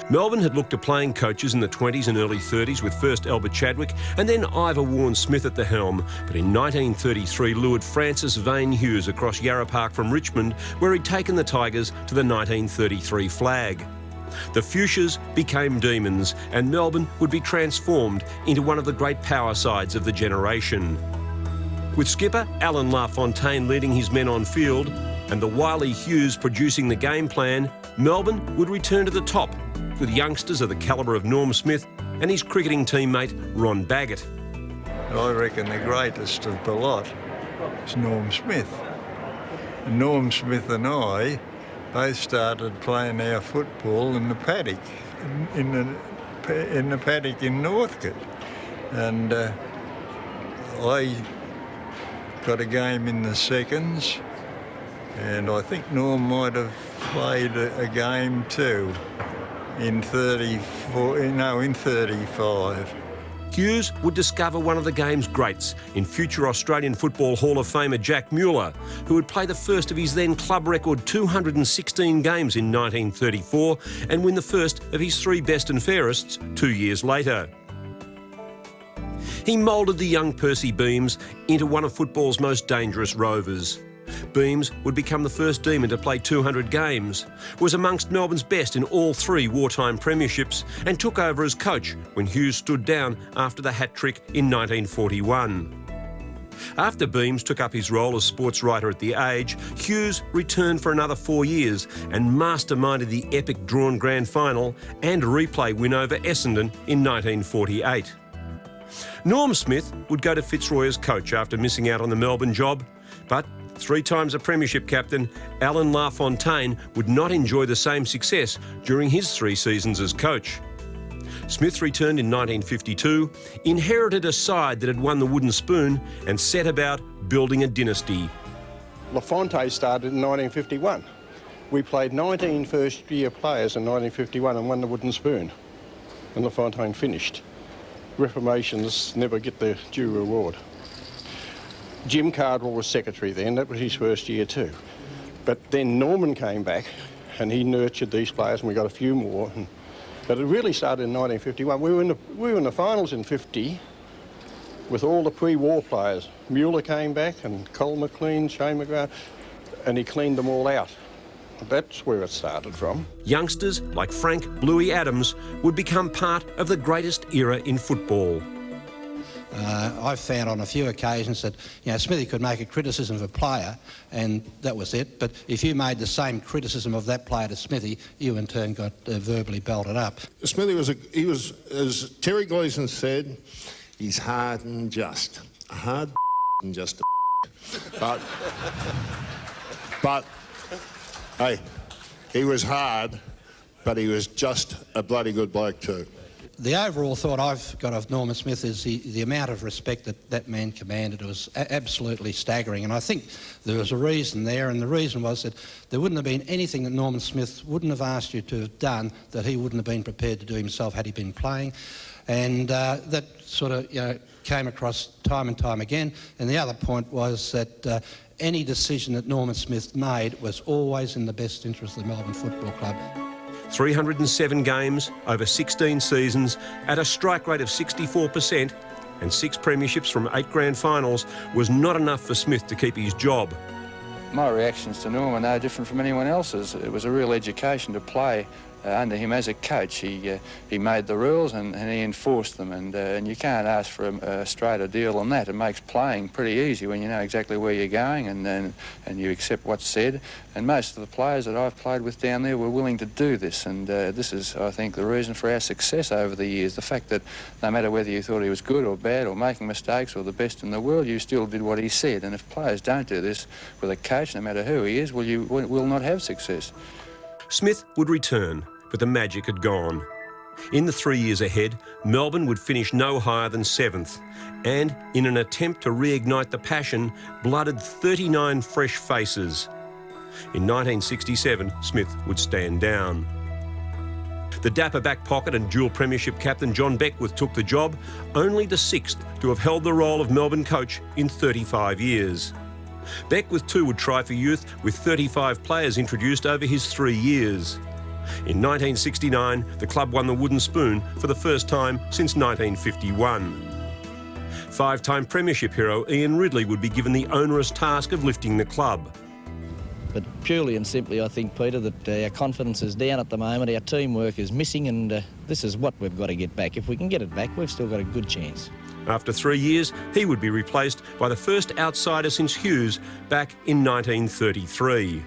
Melbourne had looked to playing coaches in the 20s and early 30s with first Albert Chadwick and then Ivor Warren Smith at the helm. But in 1933 lured Francis Vane Hughes across Yarra Park from Richmond, where he'd taken the Tigers to the 1933 flag. The Fuchsias became demons and Melbourne would be transformed into one of the great power sides of the generation. With skipper Alan LaFontaine leading his men on field and the wily Hughes producing the game plan, Melbourne would return to the top with youngsters of the calibre of Norm Smith and his cricketing teammate Ron Baggett. I reckon the greatest of the lot is Norm Smith. Norm Smith and I both started playing our football in the paddock, in the paddock in Northcote, and I got a game in the seconds, and I think Norm might have played a game too in 35. Hughes would discover one of the game's greats in future Australian Football Hall of Famer Jack Mueller, who would play the first of his then club record 216 games in 1934 and win the first of his 3 best and fairests 2 years later. He moulded the young Percy Beams into one of football's most dangerous rovers. Beams would become the first Demon to play 200 games, was amongst Melbourne's best in all 3 wartime premierships and took over as coach when Hughes stood down after the hat-trick in 1941. After Beams took up his role as sports writer at The Age, Hughes returned for another 4 years and masterminded the epic drawn grand final and replay win over Essendon in 1948. Norm Smith would go to Fitzroy as coach after missing out on the Melbourne job, but 3 times a premiership captain, Alan LaFontaine would not enjoy the same success during his 3 seasons as coach. Smith returned in 1952, inherited a side that had won the wooden spoon and set about building a dynasty. LaFontaine started in 1951. We played 19 first-year players in 1951 and won the wooden spoon, and LaFontaine finished. Reformations never get their due reward. Jim Cardwell was secretary then, that was his first year too. But then Norman came back and he nurtured these players and we got a few more. But it really started in 1951. We were in the finals in 50 with all the pre-war players. Mueller came back and Cole McLean, Shane McGrath, and he cleaned them all out. That's where it started from. Youngsters like Frank Bluey Adams would become part of the greatest era in football. I've found on a few occasions that, Smithy could make a criticism of a player and that was it, but if you made the same criticism of that player to Smithy, you in turn got verbally belted up. Smithy was, as Terry Gleeson said, he's hard and just. A hard and just but hey, he was hard, but he was just a bloody good bloke too. The overall thought I've got of Norman Smith is the amount of respect that man commanded was absolutely staggering, and I think there was a reason there, and the reason was that there wouldn't have been anything that Norman Smith wouldn't have asked you to have done that he wouldn't have been prepared to do himself had he been playing, and that sort of came across time and time again. And the other point was that any decision that Norman Smith made was always in the best interest of the Melbourne Football Club. 307 games over 16 seasons at a strike rate of 64% and 6 premierships from 8 grand finals was not enough for Smith to keep his job. My reactions to Norm are no different from anyone else's. It was a real education to play under him as a coach. He made the rules and he enforced them, and you can't ask for a straighter deal than that. It makes playing pretty easy when you know exactly where you're going and you accept what's said. And most of the players that I've played with down there were willing to do this, and this is, I think, the reason for our success over the years. The fact that no matter whether you thought he was good or bad or making mistakes or the best in the world, you still did what he said. And if players don't do this with a coach, no matter who he is, well, you will not have success. Smith would return, but the magic had gone. In the 3 years ahead, Melbourne would finish no higher than 7th, and in an attempt to reignite the passion, blooded 39 fresh faces. In 1967, Smith would stand down. The dapper back pocket and dual premiership captain John Beckwith took the job, only the 6th to have held the role of Melbourne coach in 35 years. Beckwith too would try for youth, with 35 players introduced over his 3 years. In 1969, the club won the wooden spoon for the first time since 1951. Five-time premiership hero Ian Ridley would be given the onerous task of lifting the club. But purely and simply, I think, Peter, that our confidence is down at the moment, our teamwork is missing, and this is what we've got to get back. If we can get it back, we've still got a good chance. After 3 years, he would be replaced by the first outsider since Hughes back in 1933.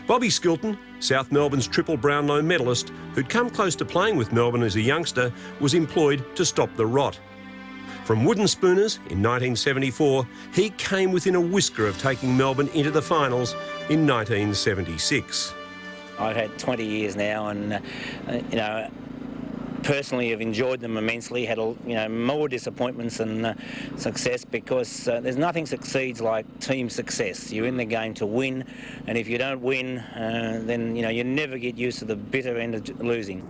Bobby Skilton, South Melbourne's triple Brownlow medalist, who'd come close to playing with Melbourne as a youngster, was employed to stop the rot. From wooden spooners in 1974, he came within a whisker of taking Melbourne into the finals in 1976. I've had 20 years now, and you know, personally have enjoyed them immensely. Had more disappointments than success, because there's nothing succeeds like team success. You're in the game to win, and if you don't win, then you never get used to the bitter end of losing.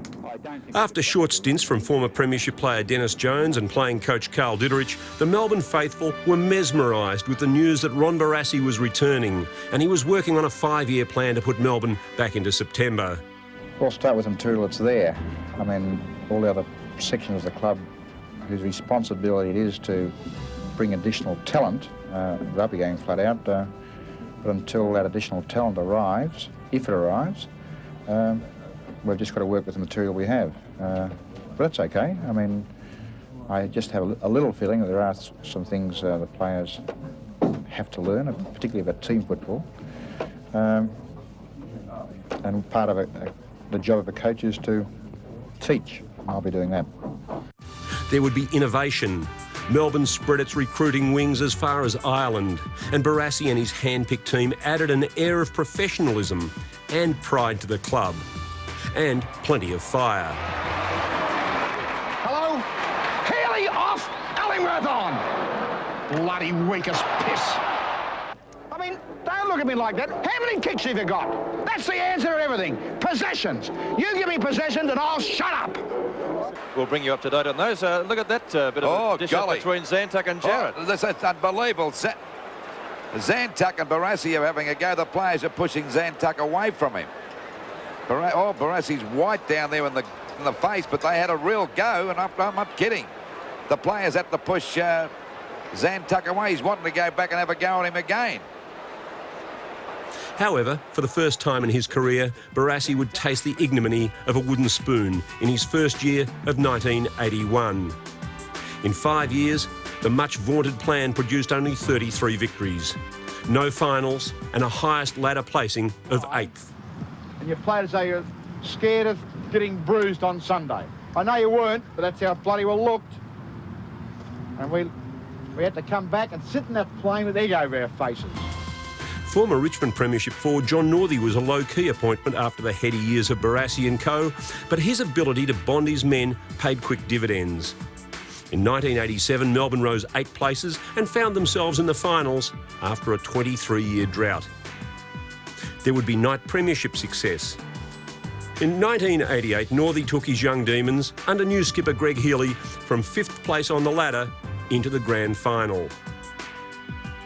After short stints from former premiership player Dennis Jones and playing coach Carl Ditterich, the Melbourne faithful were mesmerised with the news that Ron Barassi was returning, and he was working on a 5-year plan to put Melbourne back into September. We'll start with the material that's there. I mean, all the other sections of the club whose responsibility it is to bring additional talent, they'll be going flat out, but until that additional talent arrives, if it arrives, we've just got to work with the material we have. But that's okay. I mean, I just have a little feeling that there are some things the players have to learn, particularly about team football. And part of the job of a coach is to teach. I'll be doing that. There would be innovation. Melbourne spread its recruiting wings as far as Ireland, and Barassi and his hand-picked team added an air of professionalism and pride to the club. And plenty of fire. Hello? Healy off, Ellingworth on. Bloody weak as piss. I mean, don't look at me like that. How many kicks have you got? That's the answer to everything. Possessions. You give me possessions and I'll shut up. We'll bring you up to date on those. Look at that bit of a dish-up between Zantuck and Jarrett. Oh, that's unbelievable. Zantuck and Barassi are having a go. The players are pushing Zantuck away from him. Barassi's white down there in the face, but they had a real go, and I'm not kidding. The players had to push Zantuck away. He's wanting to go back and have a go at him again. However, for the first time in his career, Barassi would taste the ignominy of a wooden spoon in his first year of 1981. In 5 years, the much-vaunted plan produced only 33 victories, no finals, and a highest ladder placing of 8th. And you played as though you're scared of getting bruised on Sunday. I know you weren't, but that's how bloody well looked. And we had to come back and sit in that plane with egg over our faces. Former Richmond Premiership forward John Northey was a low-key appointment after the heady years of Barassi and co, but his ability to bond his men paid quick dividends. In 1987, Melbourne rose 8 places and found themselves in the finals after a 23-year drought. There would be night premiership success. In 1988, Northey took his young demons, under new skipper Greg Healy, from 5th place on the ladder into the grand final.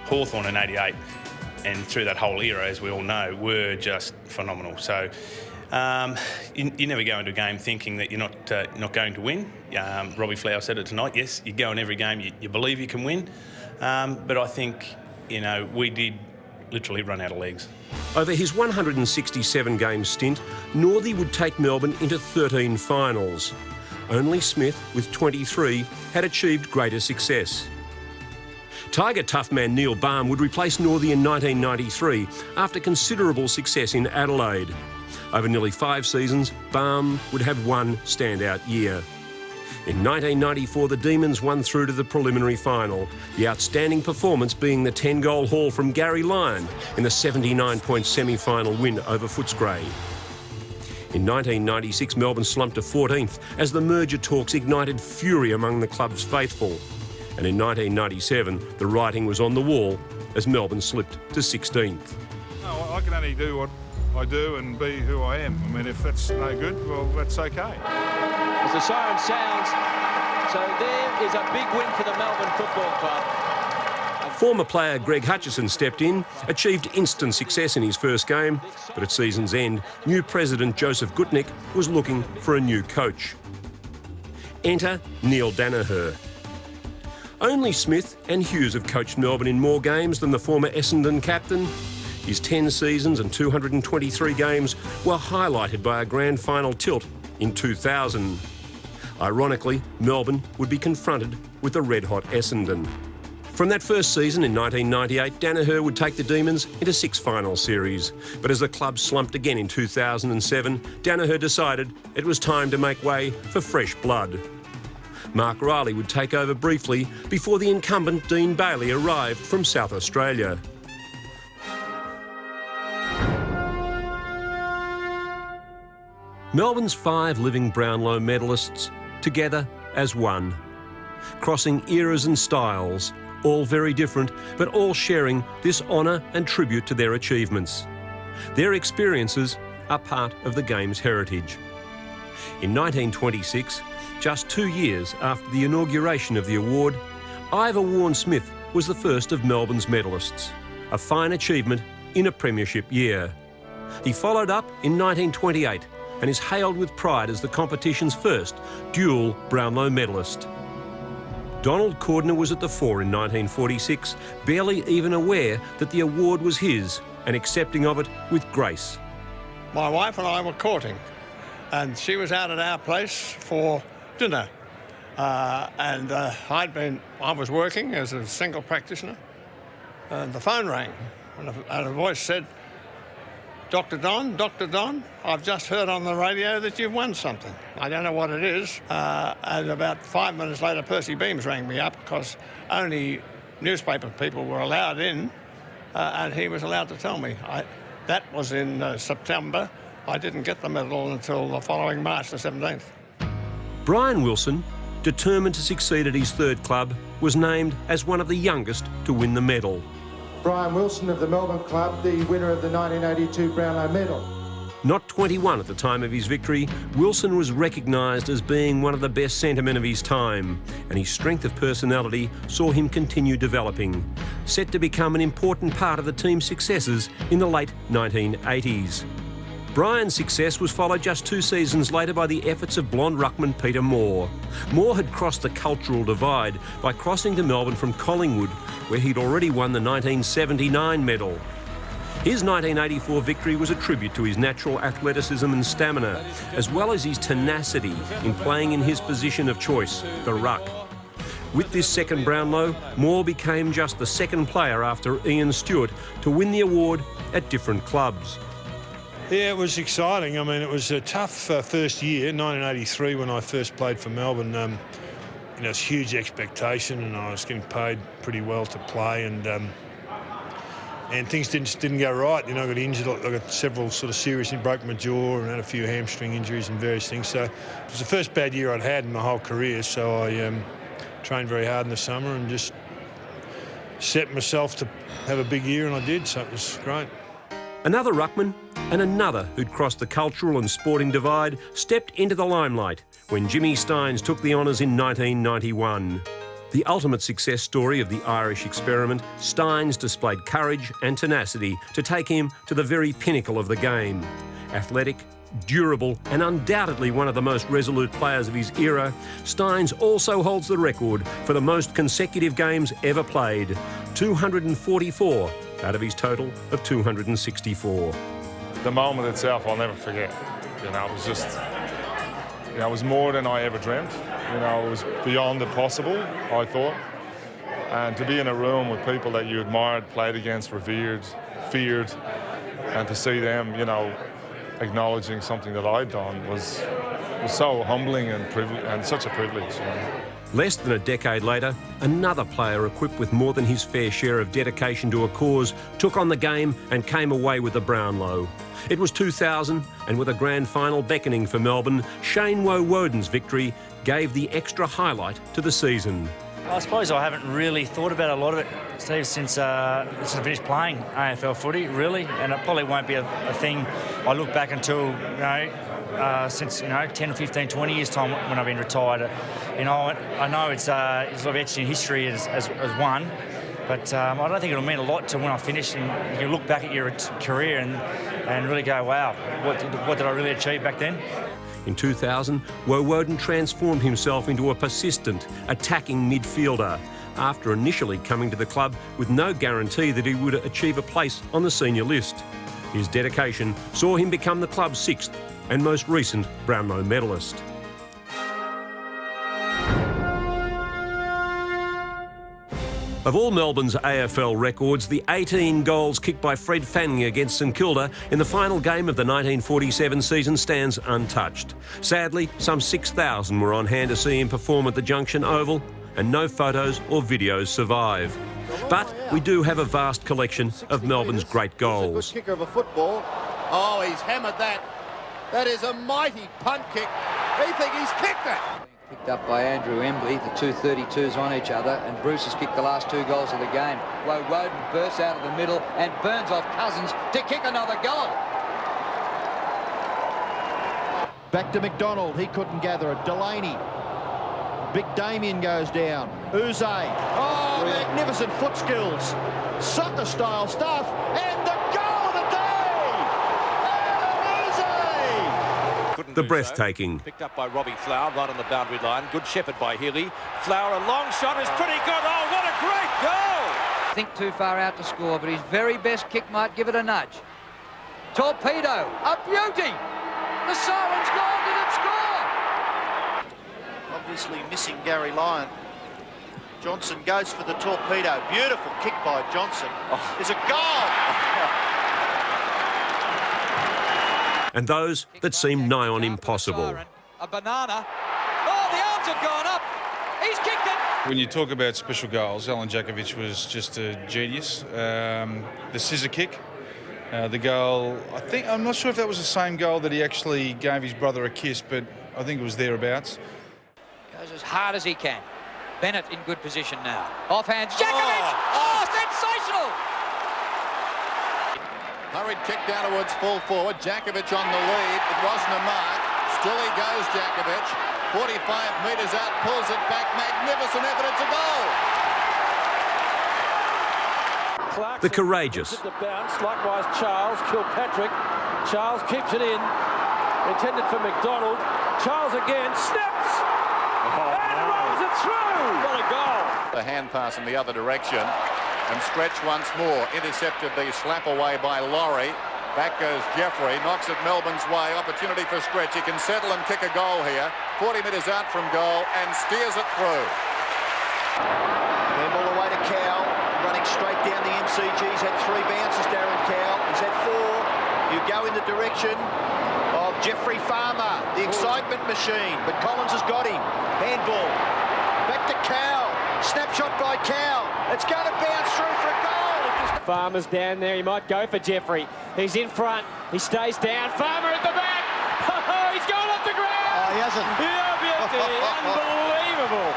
Hawthorn in 88 and through that whole era, as we all know, were just phenomenal. So you never go into a game thinking that you're not going to win. Robbie Flower said it tonight. Yes, you go in every game, you believe you can win. But I think, we did literally run out of legs. Over his 167-game stint, Northey would take Melbourne into 13 finals. Only Smith, with 23, had achieved greater success. Tiger tough man Neil Balme would replace Northey in 1993 after considerable success in Adelaide. Over nearly 5 seasons, Balme would have one standout year. In 1994, the Demons won through to the preliminary final, the outstanding performance being the 10-goal haul from Gary Lyon in the 79-point semi-final win over Footscray. In 1996, Melbourne slumped to 14th as the merger talks ignited fury among the club's faithful. And in 1997, the writing was on the wall as Melbourne slipped to 16th. No, I can only do what I do and be who I am. I mean, if that's no good, well, that's okay. As the siren sounds, so there is a big win for the Melbourne Football Club. Former player Greg Hutchison stepped in, achieved instant success in his first game, but at season's end, new president Joseph Gutnick was looking for a new coach. Enter Neil Danaher. Only Smith and Hughes have coached Melbourne in more games than the former Essendon captain. His 10 seasons and 223 games were highlighted by a grand final tilt in 2000. Ironically, Melbourne would be confronted with the red-hot Essendon. From that first season in 1998, Danaher would take the Demons into 6 final series. But as the club slumped again in 2007, Danaher decided it was time to make way for fresh blood. Mark Riley would take over briefly before the incumbent Dean Bailey arrived from South Australia. Melbourne's 5 living Brownlow medalists, together as one. Crossing eras and styles, all very different, but all sharing this honour and tribute to their achievements. Their experiences are part of the game's heritage. In 1926, just 2 years after the inauguration of the award, Ivor Warne-Smith was the first of Melbourne's medalists, a fine achievement in a premiership year. He followed up in 1928 and is hailed with pride as the competition's first dual Brownlow medalist. Donald Cordner was at the fore in 1946, barely even aware that the award was his and accepting of it with grace. My wife and I were courting, and she was out at our place for dinner. I was working as a single practitioner, and the phone rang, and a voice said, Dr. Don, I've just heard on the radio that you've won something. I don't know what it is. And about 5 minutes later, Percy Beams rang me up because only newspaper people were allowed in, and he was allowed to tell me. That was in September. I didn't get the medal until the following March the 17th. Brian Wilson, determined to succeed at his third club, was named as one of the youngest to win the medal. Brian Wilson of the Melbourne Club, the winner of the 1982 Brownlow medal. Not 21 at the time of his victory, Wilson was recognised as being one of the best centremen of his time, and his strength of personality saw him continue developing, set to become an important part of the team's successes in the late 1980s. Brian's success was followed just 2 seasons later by the efforts of blonde ruckman Peter Moore. Moore had crossed the cultural divide by crossing to Melbourne from Collingwood, where he'd already won the 1979 medal. His 1984 victory was a tribute to his natural athleticism and stamina, as well as his tenacity in playing in his position of choice, the ruck. With this second Brownlow, Moore became just the second player after Ian Stewart to win the award at different clubs. Yeah, it was exciting. I mean, it was a tough first year, 1983, when I first played for Melbourne. It's huge expectation, and I was getting paid pretty well to play, and things didn't go right. I got injured. I got several sort of seriously broke my jaw and had a few hamstring injuries and various things. So it was the first bad year I'd had in my whole career. So I trained very hard in the summer and just set myself to have a big year, and I did. So it was great. Another ruckman and another who'd crossed the cultural and sporting divide stepped into the limelight when Jimmy Stynes took the honours in 1991. The ultimate success story of the Irish experiment, Stynes displayed courage and tenacity to take him to the very pinnacle of the game. Athletic, durable and undoubtedly one of the most resolute players of his era, Stynes also holds the record for the most consecutive games ever played, 244 out of his total of 264. The moment itself I'll never forget. You know, it was just, you know, it was more than I ever dreamt. You know, it was beyond the possible, I thought. And to be in a room with people that you admired, played against, revered, feared, and to see them, you know, acknowledging something that I'd done was so humbling and such a privilege. You know. Less than a decade later, another player equipped with more than his fair share of dedication to a cause took on the game and came away with the Brownlow. It was 2000, and with a grand final beckoning for Melbourne, Shane Woewodin's victory gave the extra highlight to the season. I suppose I haven't really thought about a lot of it, Steve, since I finished playing AFL footy, really, and it probably won't be a thing I look back until, you know, since, you know, 10, 15, 20 years' time when I've been retired. You know, I know it's sort of etched in history as one, but I don't think it'll mean a lot to when I finish and you can look back at your career and really go, wow, what did I really achieve back then? In 2000, Woewodin transformed himself into a persistent, attacking midfielder after initially coming to the club with no guarantee that he would achieve a place on the senior list. His dedication saw him become the club's 6th and most recent Brownlow medalist. Of all Melbourne's AFL records, the 18 goals kicked by Fred Fanning against St Kilda in the final game of the 1947 season stands untouched. Sadly, some 6,000 were on hand to see him perform at the Junction Oval, and no photos or videos survive. But we do have a vast collection of Melbourne's great goals. Good kicker of a football. Oh, he's hammered that. That is a mighty punt kick. They think he's kicked it. Picked up by Andrew Embley, the two 32s on each other, and Bruce has kicked the last 2 goals of the game. Woewodin bursts out of the middle and burns off Cousins to kick another goal. Back to McDonald, he couldn't gather it. Delaney. Big Damien goes down. Uze. Oh, magnificent foot skills. Soccer-style stuff. And the goal of the day! Uze! The breathtaking. Picked up by Robbie Flower right on the boundary line. Good shepherd by Healy. Flower, a long shot is pretty good. Oh, what a great goal! I think too far out to score, but his very best kick might give it a nudge. Torpedo, a beauty! The siren's gone, did it score? Obviously missing Gary Lyon. Johnson goes for the torpedo. Beautiful kick by Johnson. There's a goal! And those that seemed nigh on impossible. A banana. Oh, the arms have gone up. He's kicked it. When you talk about special goals, Alan Jakovic was just a genius. The scissor kick, the goal, I'm not sure if that was the same goal that he actually gave his brother a kiss, but I think it was thereabouts. Goes as hard as he can. Bennett in good position now. Offhand, Jakovic! Oh, sensational! Hurried kick down towards full forward. Jakovic on the lead. It wasn't a mark. Still he goes, Jakovic. 45 metres out, pulls it back. Magnificent effort, it's a goal! The courageous. The bounce, likewise Charles, Kilpatrick. Charles keeps it in. Intended for McDonald. Charles again, snaps! And rolls it through! What a goal! The hand pass in the other direction. And Stretch once more. Intercepted the slap away by Laurie. Back goes Jeffrey. Knocks it Melbourne's way. Opportunity for Stretch. He can settle and kick a goal here. 40 metres out from goal and steers it through. Then all the way to Cow. Running straight down the MCG. He's had 3 bounces, Darren Cow. He's had 4. You go in the direction of Jeffrey Farmer. The excitement machine. But Collins has got him. Handball. Back to Cow. Snapshot by Cow. It's going to bounce through for a goal. Farmer's down there. He might go for Jeffrey. He's in front. He stays down. Farmer at the back. Oh, he's going off the ground. Oh, he hasn't. Unbelievable.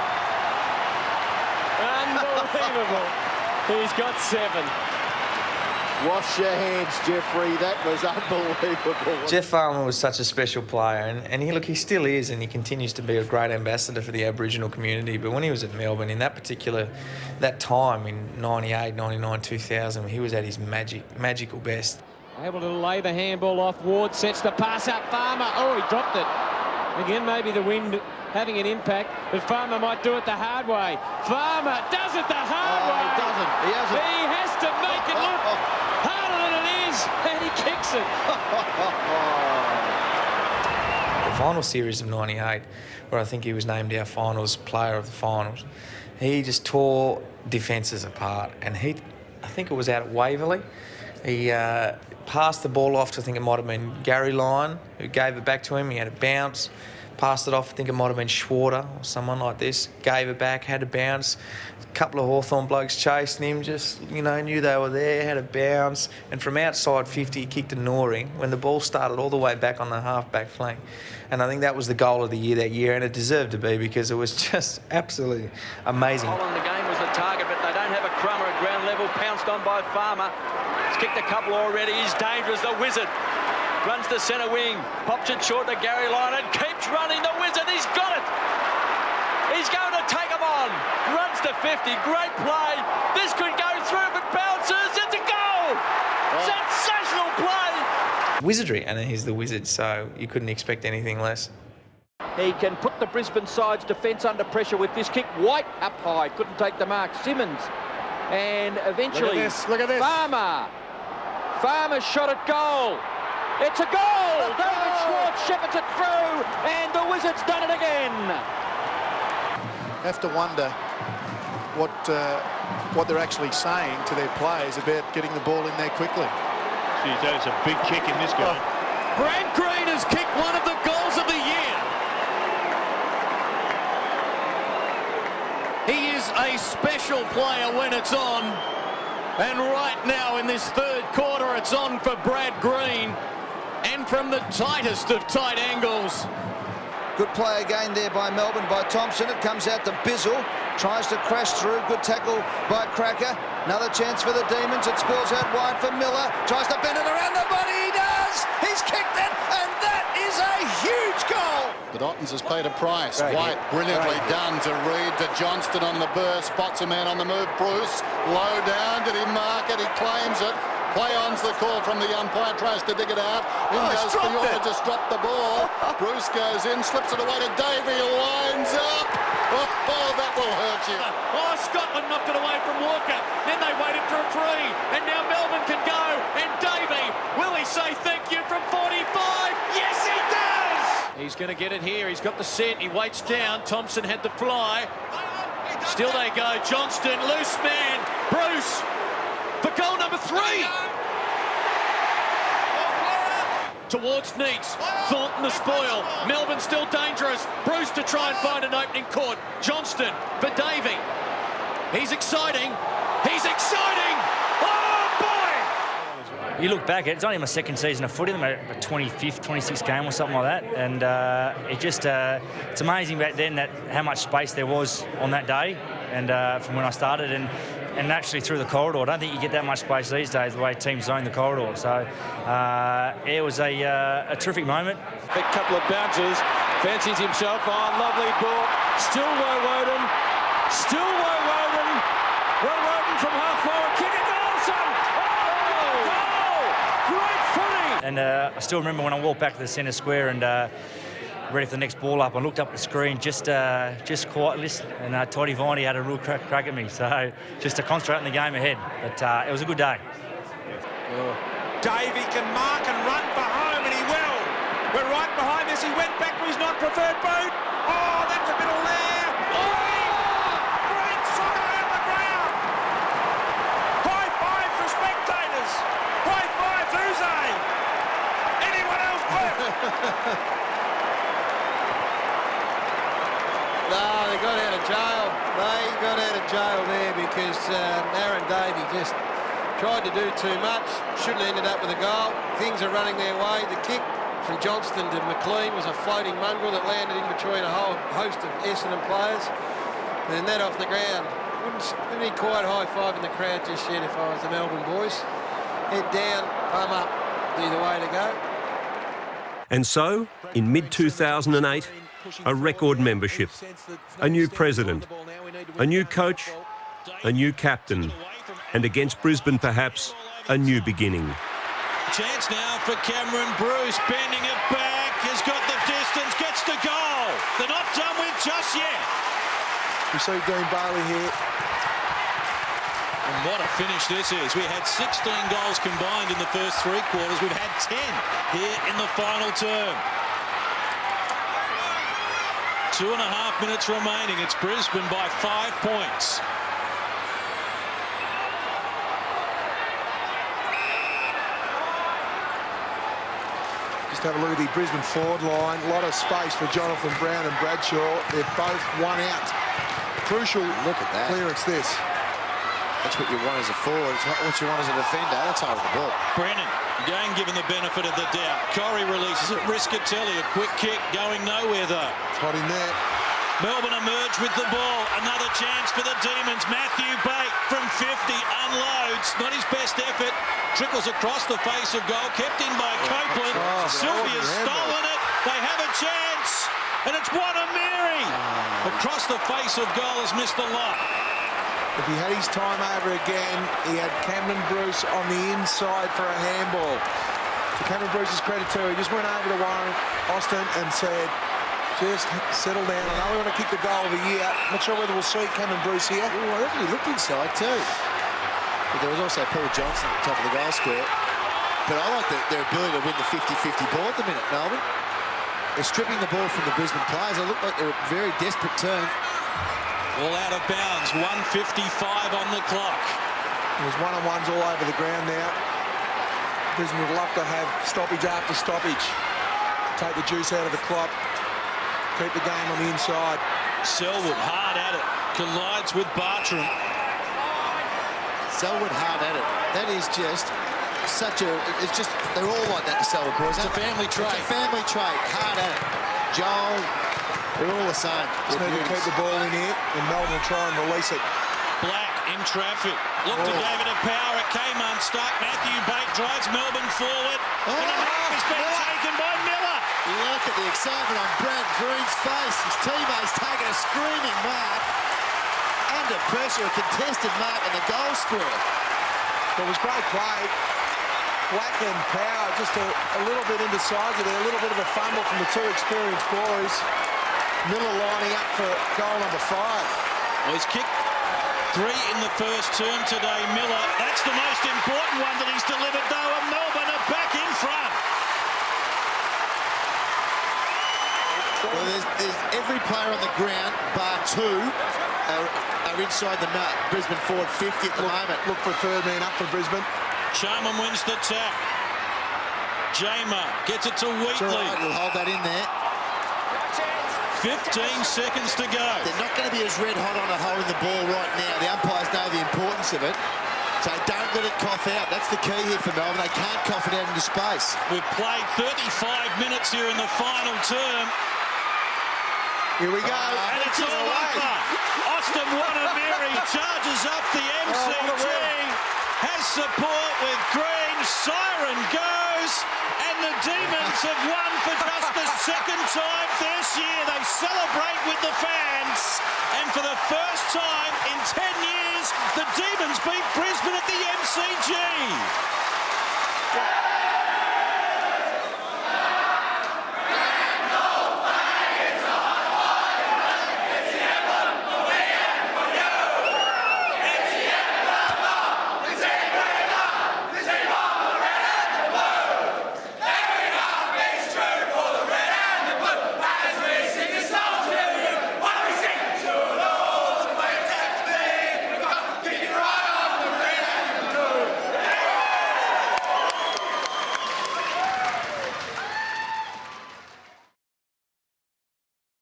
Unbelievable. He's got 7. Wash your hands, Jeffrey. That was unbelievable. Jeff Farmer was such a special player, and he still is, and he continues to be a great ambassador for the Aboriginal community. But when he was at Melbourne, in that time in 98, 99, 2000, he was at his magical best. Able to lay the handball off. Ward sets the pass up. Farmer. Oh, he dropped it. Again, maybe the wind having an impact, but Farmer might do it the hard way. Farmer does it the hard way. hasn't. He hasn't. He has to make it look harder than it is, and he kicks it. The final series of '98, where I think he was named our finals player of the finals, he just tore defences apart. And I think it was out at Waverley. He passed the ball off to, I think it might have been Gary Lyon, who gave it back to him. He had a bounce, passed it off, I think it might have been Schwarter or someone like this, gave it back, had a bounce. A couple of Hawthorn blokes chasing him, just, knew they were there, had a bounce. And from outside 50, he kicked a Nori when the ball started all the way back on the half-back flank. And I think that was the goal of the year that year, and it deserved to be because it was just absolutely amazing. Holland, the game was the target, but they don't have a crummer at ground level, pounced on by Farmer. He's kicked a couple already, he's dangerous, the Wizard. Runs to centre wing, pops it short to Gary Lyon and keeps running. The Wizard, he's got it. He's going to take him on. Runs to 50, great play. This could go through if it bounces. It's a goal. Sensational play. Wizardry, and he's the Wizard, so you couldn't expect anything less. He can put the Brisbane side's defence under pressure with this kick. White up high, couldn't take the mark. Simmons, and eventually Look at this. Farmer shot at goal. It's a goal! David Schwartz shepherds it through, and the Wizards done it again. Have to wonder what they're actually saying to their players about getting the ball in there quickly. Geez, that is a big kick in this game. Brad Green has kicked one of the goals of the year. He is a special player when it's on. And right now in this third quarter, it's on for Brad Green. And from the tightest of tight angles. Good play again there by Melbourne, by Thompson. It comes out to Bizzle. Tries to crash through. Good tackle by Cracker. Another chance for the Demons. It spills out wide for Miller. Tries to bend it around the body. He does! He's kicked it, and that is a huge goal! But Ottens has paid a price. White brilliantly done to Reid, to Johnston on the burst. Spots a man on the move. Bruce, low down. Did he mark it? He claims it. Play-on's the call from the umpire, tries to dig it out. In goes Fiora, just dropped the ball. Bruce goes in, slips it away to Davey, lines up. Oh, that will hurt you. Oh, Scotland knocked it away from Walker. Then they waited for a free. And now Melbourne can go. And Davey, will he say thank you from 45? Yes, he does! He's going to get it here. He's got the set. He waits down. Thompson had the fly. Still they go. Johnston, loose man. Bruce. For goal number 3. Towards Neats. Thornton the spoil. Melbourne still dangerous. Bruce to try and find an opening court. Johnston for Davey. He's exciting. He's exciting. Oh, boy! You look back, it's only my second season of footy, my 25th, 26th game or something like that. And it's amazing back then how much space there was on that day and from when I started. And actually through the corridor. I don't think you get that much space these days, the way teams zone the corridor. So it was a terrific moment. A couple of bounces, fancies himself on, lovely ball. Still Woden. Woden from half forward, kick it, goal, son! Oh, goal! Great footy! And I still remember when I walked back to the centre square and ready for the next ball up. I looked up at the screen just quietly, and Toddy Viney had a real crack at me. So just to concentrate on the game ahead. But it was a good day. Davey can mark and run for home, and he will. We're right behind this. He went back to his not-preferred boat. Oh, that's a bit of lair. Oh, great soccer out the ground. High five for spectators. High five, Uze. Anyone else left? No, they got out of jail. They got out of jail there because Aaron Davey just tried to do too much. Shouldn't have ended up with a goal. Things are running their way. The kick from Johnston to McLean was a floating mongrel that landed in between a whole host of Essendon players. And then that off the ground. Wouldn't be quite high-fiving the crowd just yet if I was the Melbourne boys. Head down, bum up, be the way to go. And so, in mid-2008, a record membership, a new president, a new coach, a new captain, and against Brisbane perhaps, a new beginning. Chance now for Cameron Bruce, bending it back, has got the distance, gets the goal. They're not done with just yet. We see Dean Bailey here. And what a finish this is. We had 16 goals combined in the first 3 quarters. We've had 10 here in the final term. 2.5 minutes remaining. It's Brisbane by 5 points. Just have a look at the Brisbane forward line. A lot of space for Jonathan Brown and Bradshaw. They're both one out. Crucial clearance this. That's what you want as a forward. It's not what you want as a defender. That's over the ball. Brennan, again given the benefit of the doubt. Corey releases it. Riscatelli, a quick kick going nowhere though. Hot in there. Melbourne emerge with the ball. Another chance for the Demons. Matthew Bate from 50 unloads. Not his best effort. Trickles across the face of goal. Kept in by Copeland. Sylvia's stolen it. They have a chance. And it's Wanamiri. Across the face of goal has missed the lot. If he had his time over again, he had Cameron Bruce on the inside for a handball. To Cameron Bruce's credit too, he just went over to Warren Austin and said, just settle down. I know we want to kick the goal of the year. Not sure whether we'll see Cameron Bruce here. Ooh, I reckon he looked inside too. But there was also Paul Johnson at the top of the goal square. But I like their ability to win the 50-50 ball at the minute, Melbourne. They're stripping the ball from the Brisbane players. They look like they're a very desperate turn. All out of bounds, 1:55 on the clock. There's one-on-ones all over the ground now. Brisbane would love to have stoppage after stoppage. Take the juice out of the clock. Keep the game on the inside. Selwood hard at it. Collides with Bartram. Selwood hard at it. That is just such a... It's just... They're all like that, the Selwood boys. It's a family trait. It's a family trait. Hard at it. Joel... They're all the same. Just need to keep the ball in here, and Melbourne will try and release it. Black in traffic. Look to give it a power. It came unstuck. Matthew Bate drives Melbourne forward. And a mark has been taken by Miller. Look at the excitement on Brad Green's face. His teammates taking a screaming mark. Under pressure, a contested mark in the goal square. It was great play. Black and Power just a little bit indecisive there. A little bit of a fumble from the two experienced boys. Miller lining up for goal number 5. Well, he's kicked 3 in the first term today, Miller. That's the most important one that he's delivered, though, and Melbourne are back in front. Well, there's every player on the ground, bar 2, are inside the Brisbane forward 50 at the moment. Look for third man up for Brisbane. Sharman wins the tap. Jamer gets it to Wheatley. Right, we'll hold that in there. 15 seconds to go. They're not going to be as red hot on it holding the ball right now. The umpires know the importance of it. So don't let it cough out. That's the key here for Melbourne. They can't cough it out into space. We've played 35 minutes here in the final term. Here we go. And it's all over. Austin Wanamiri charges up the MCG. Has support with Green. Siren goes. And the Demons have won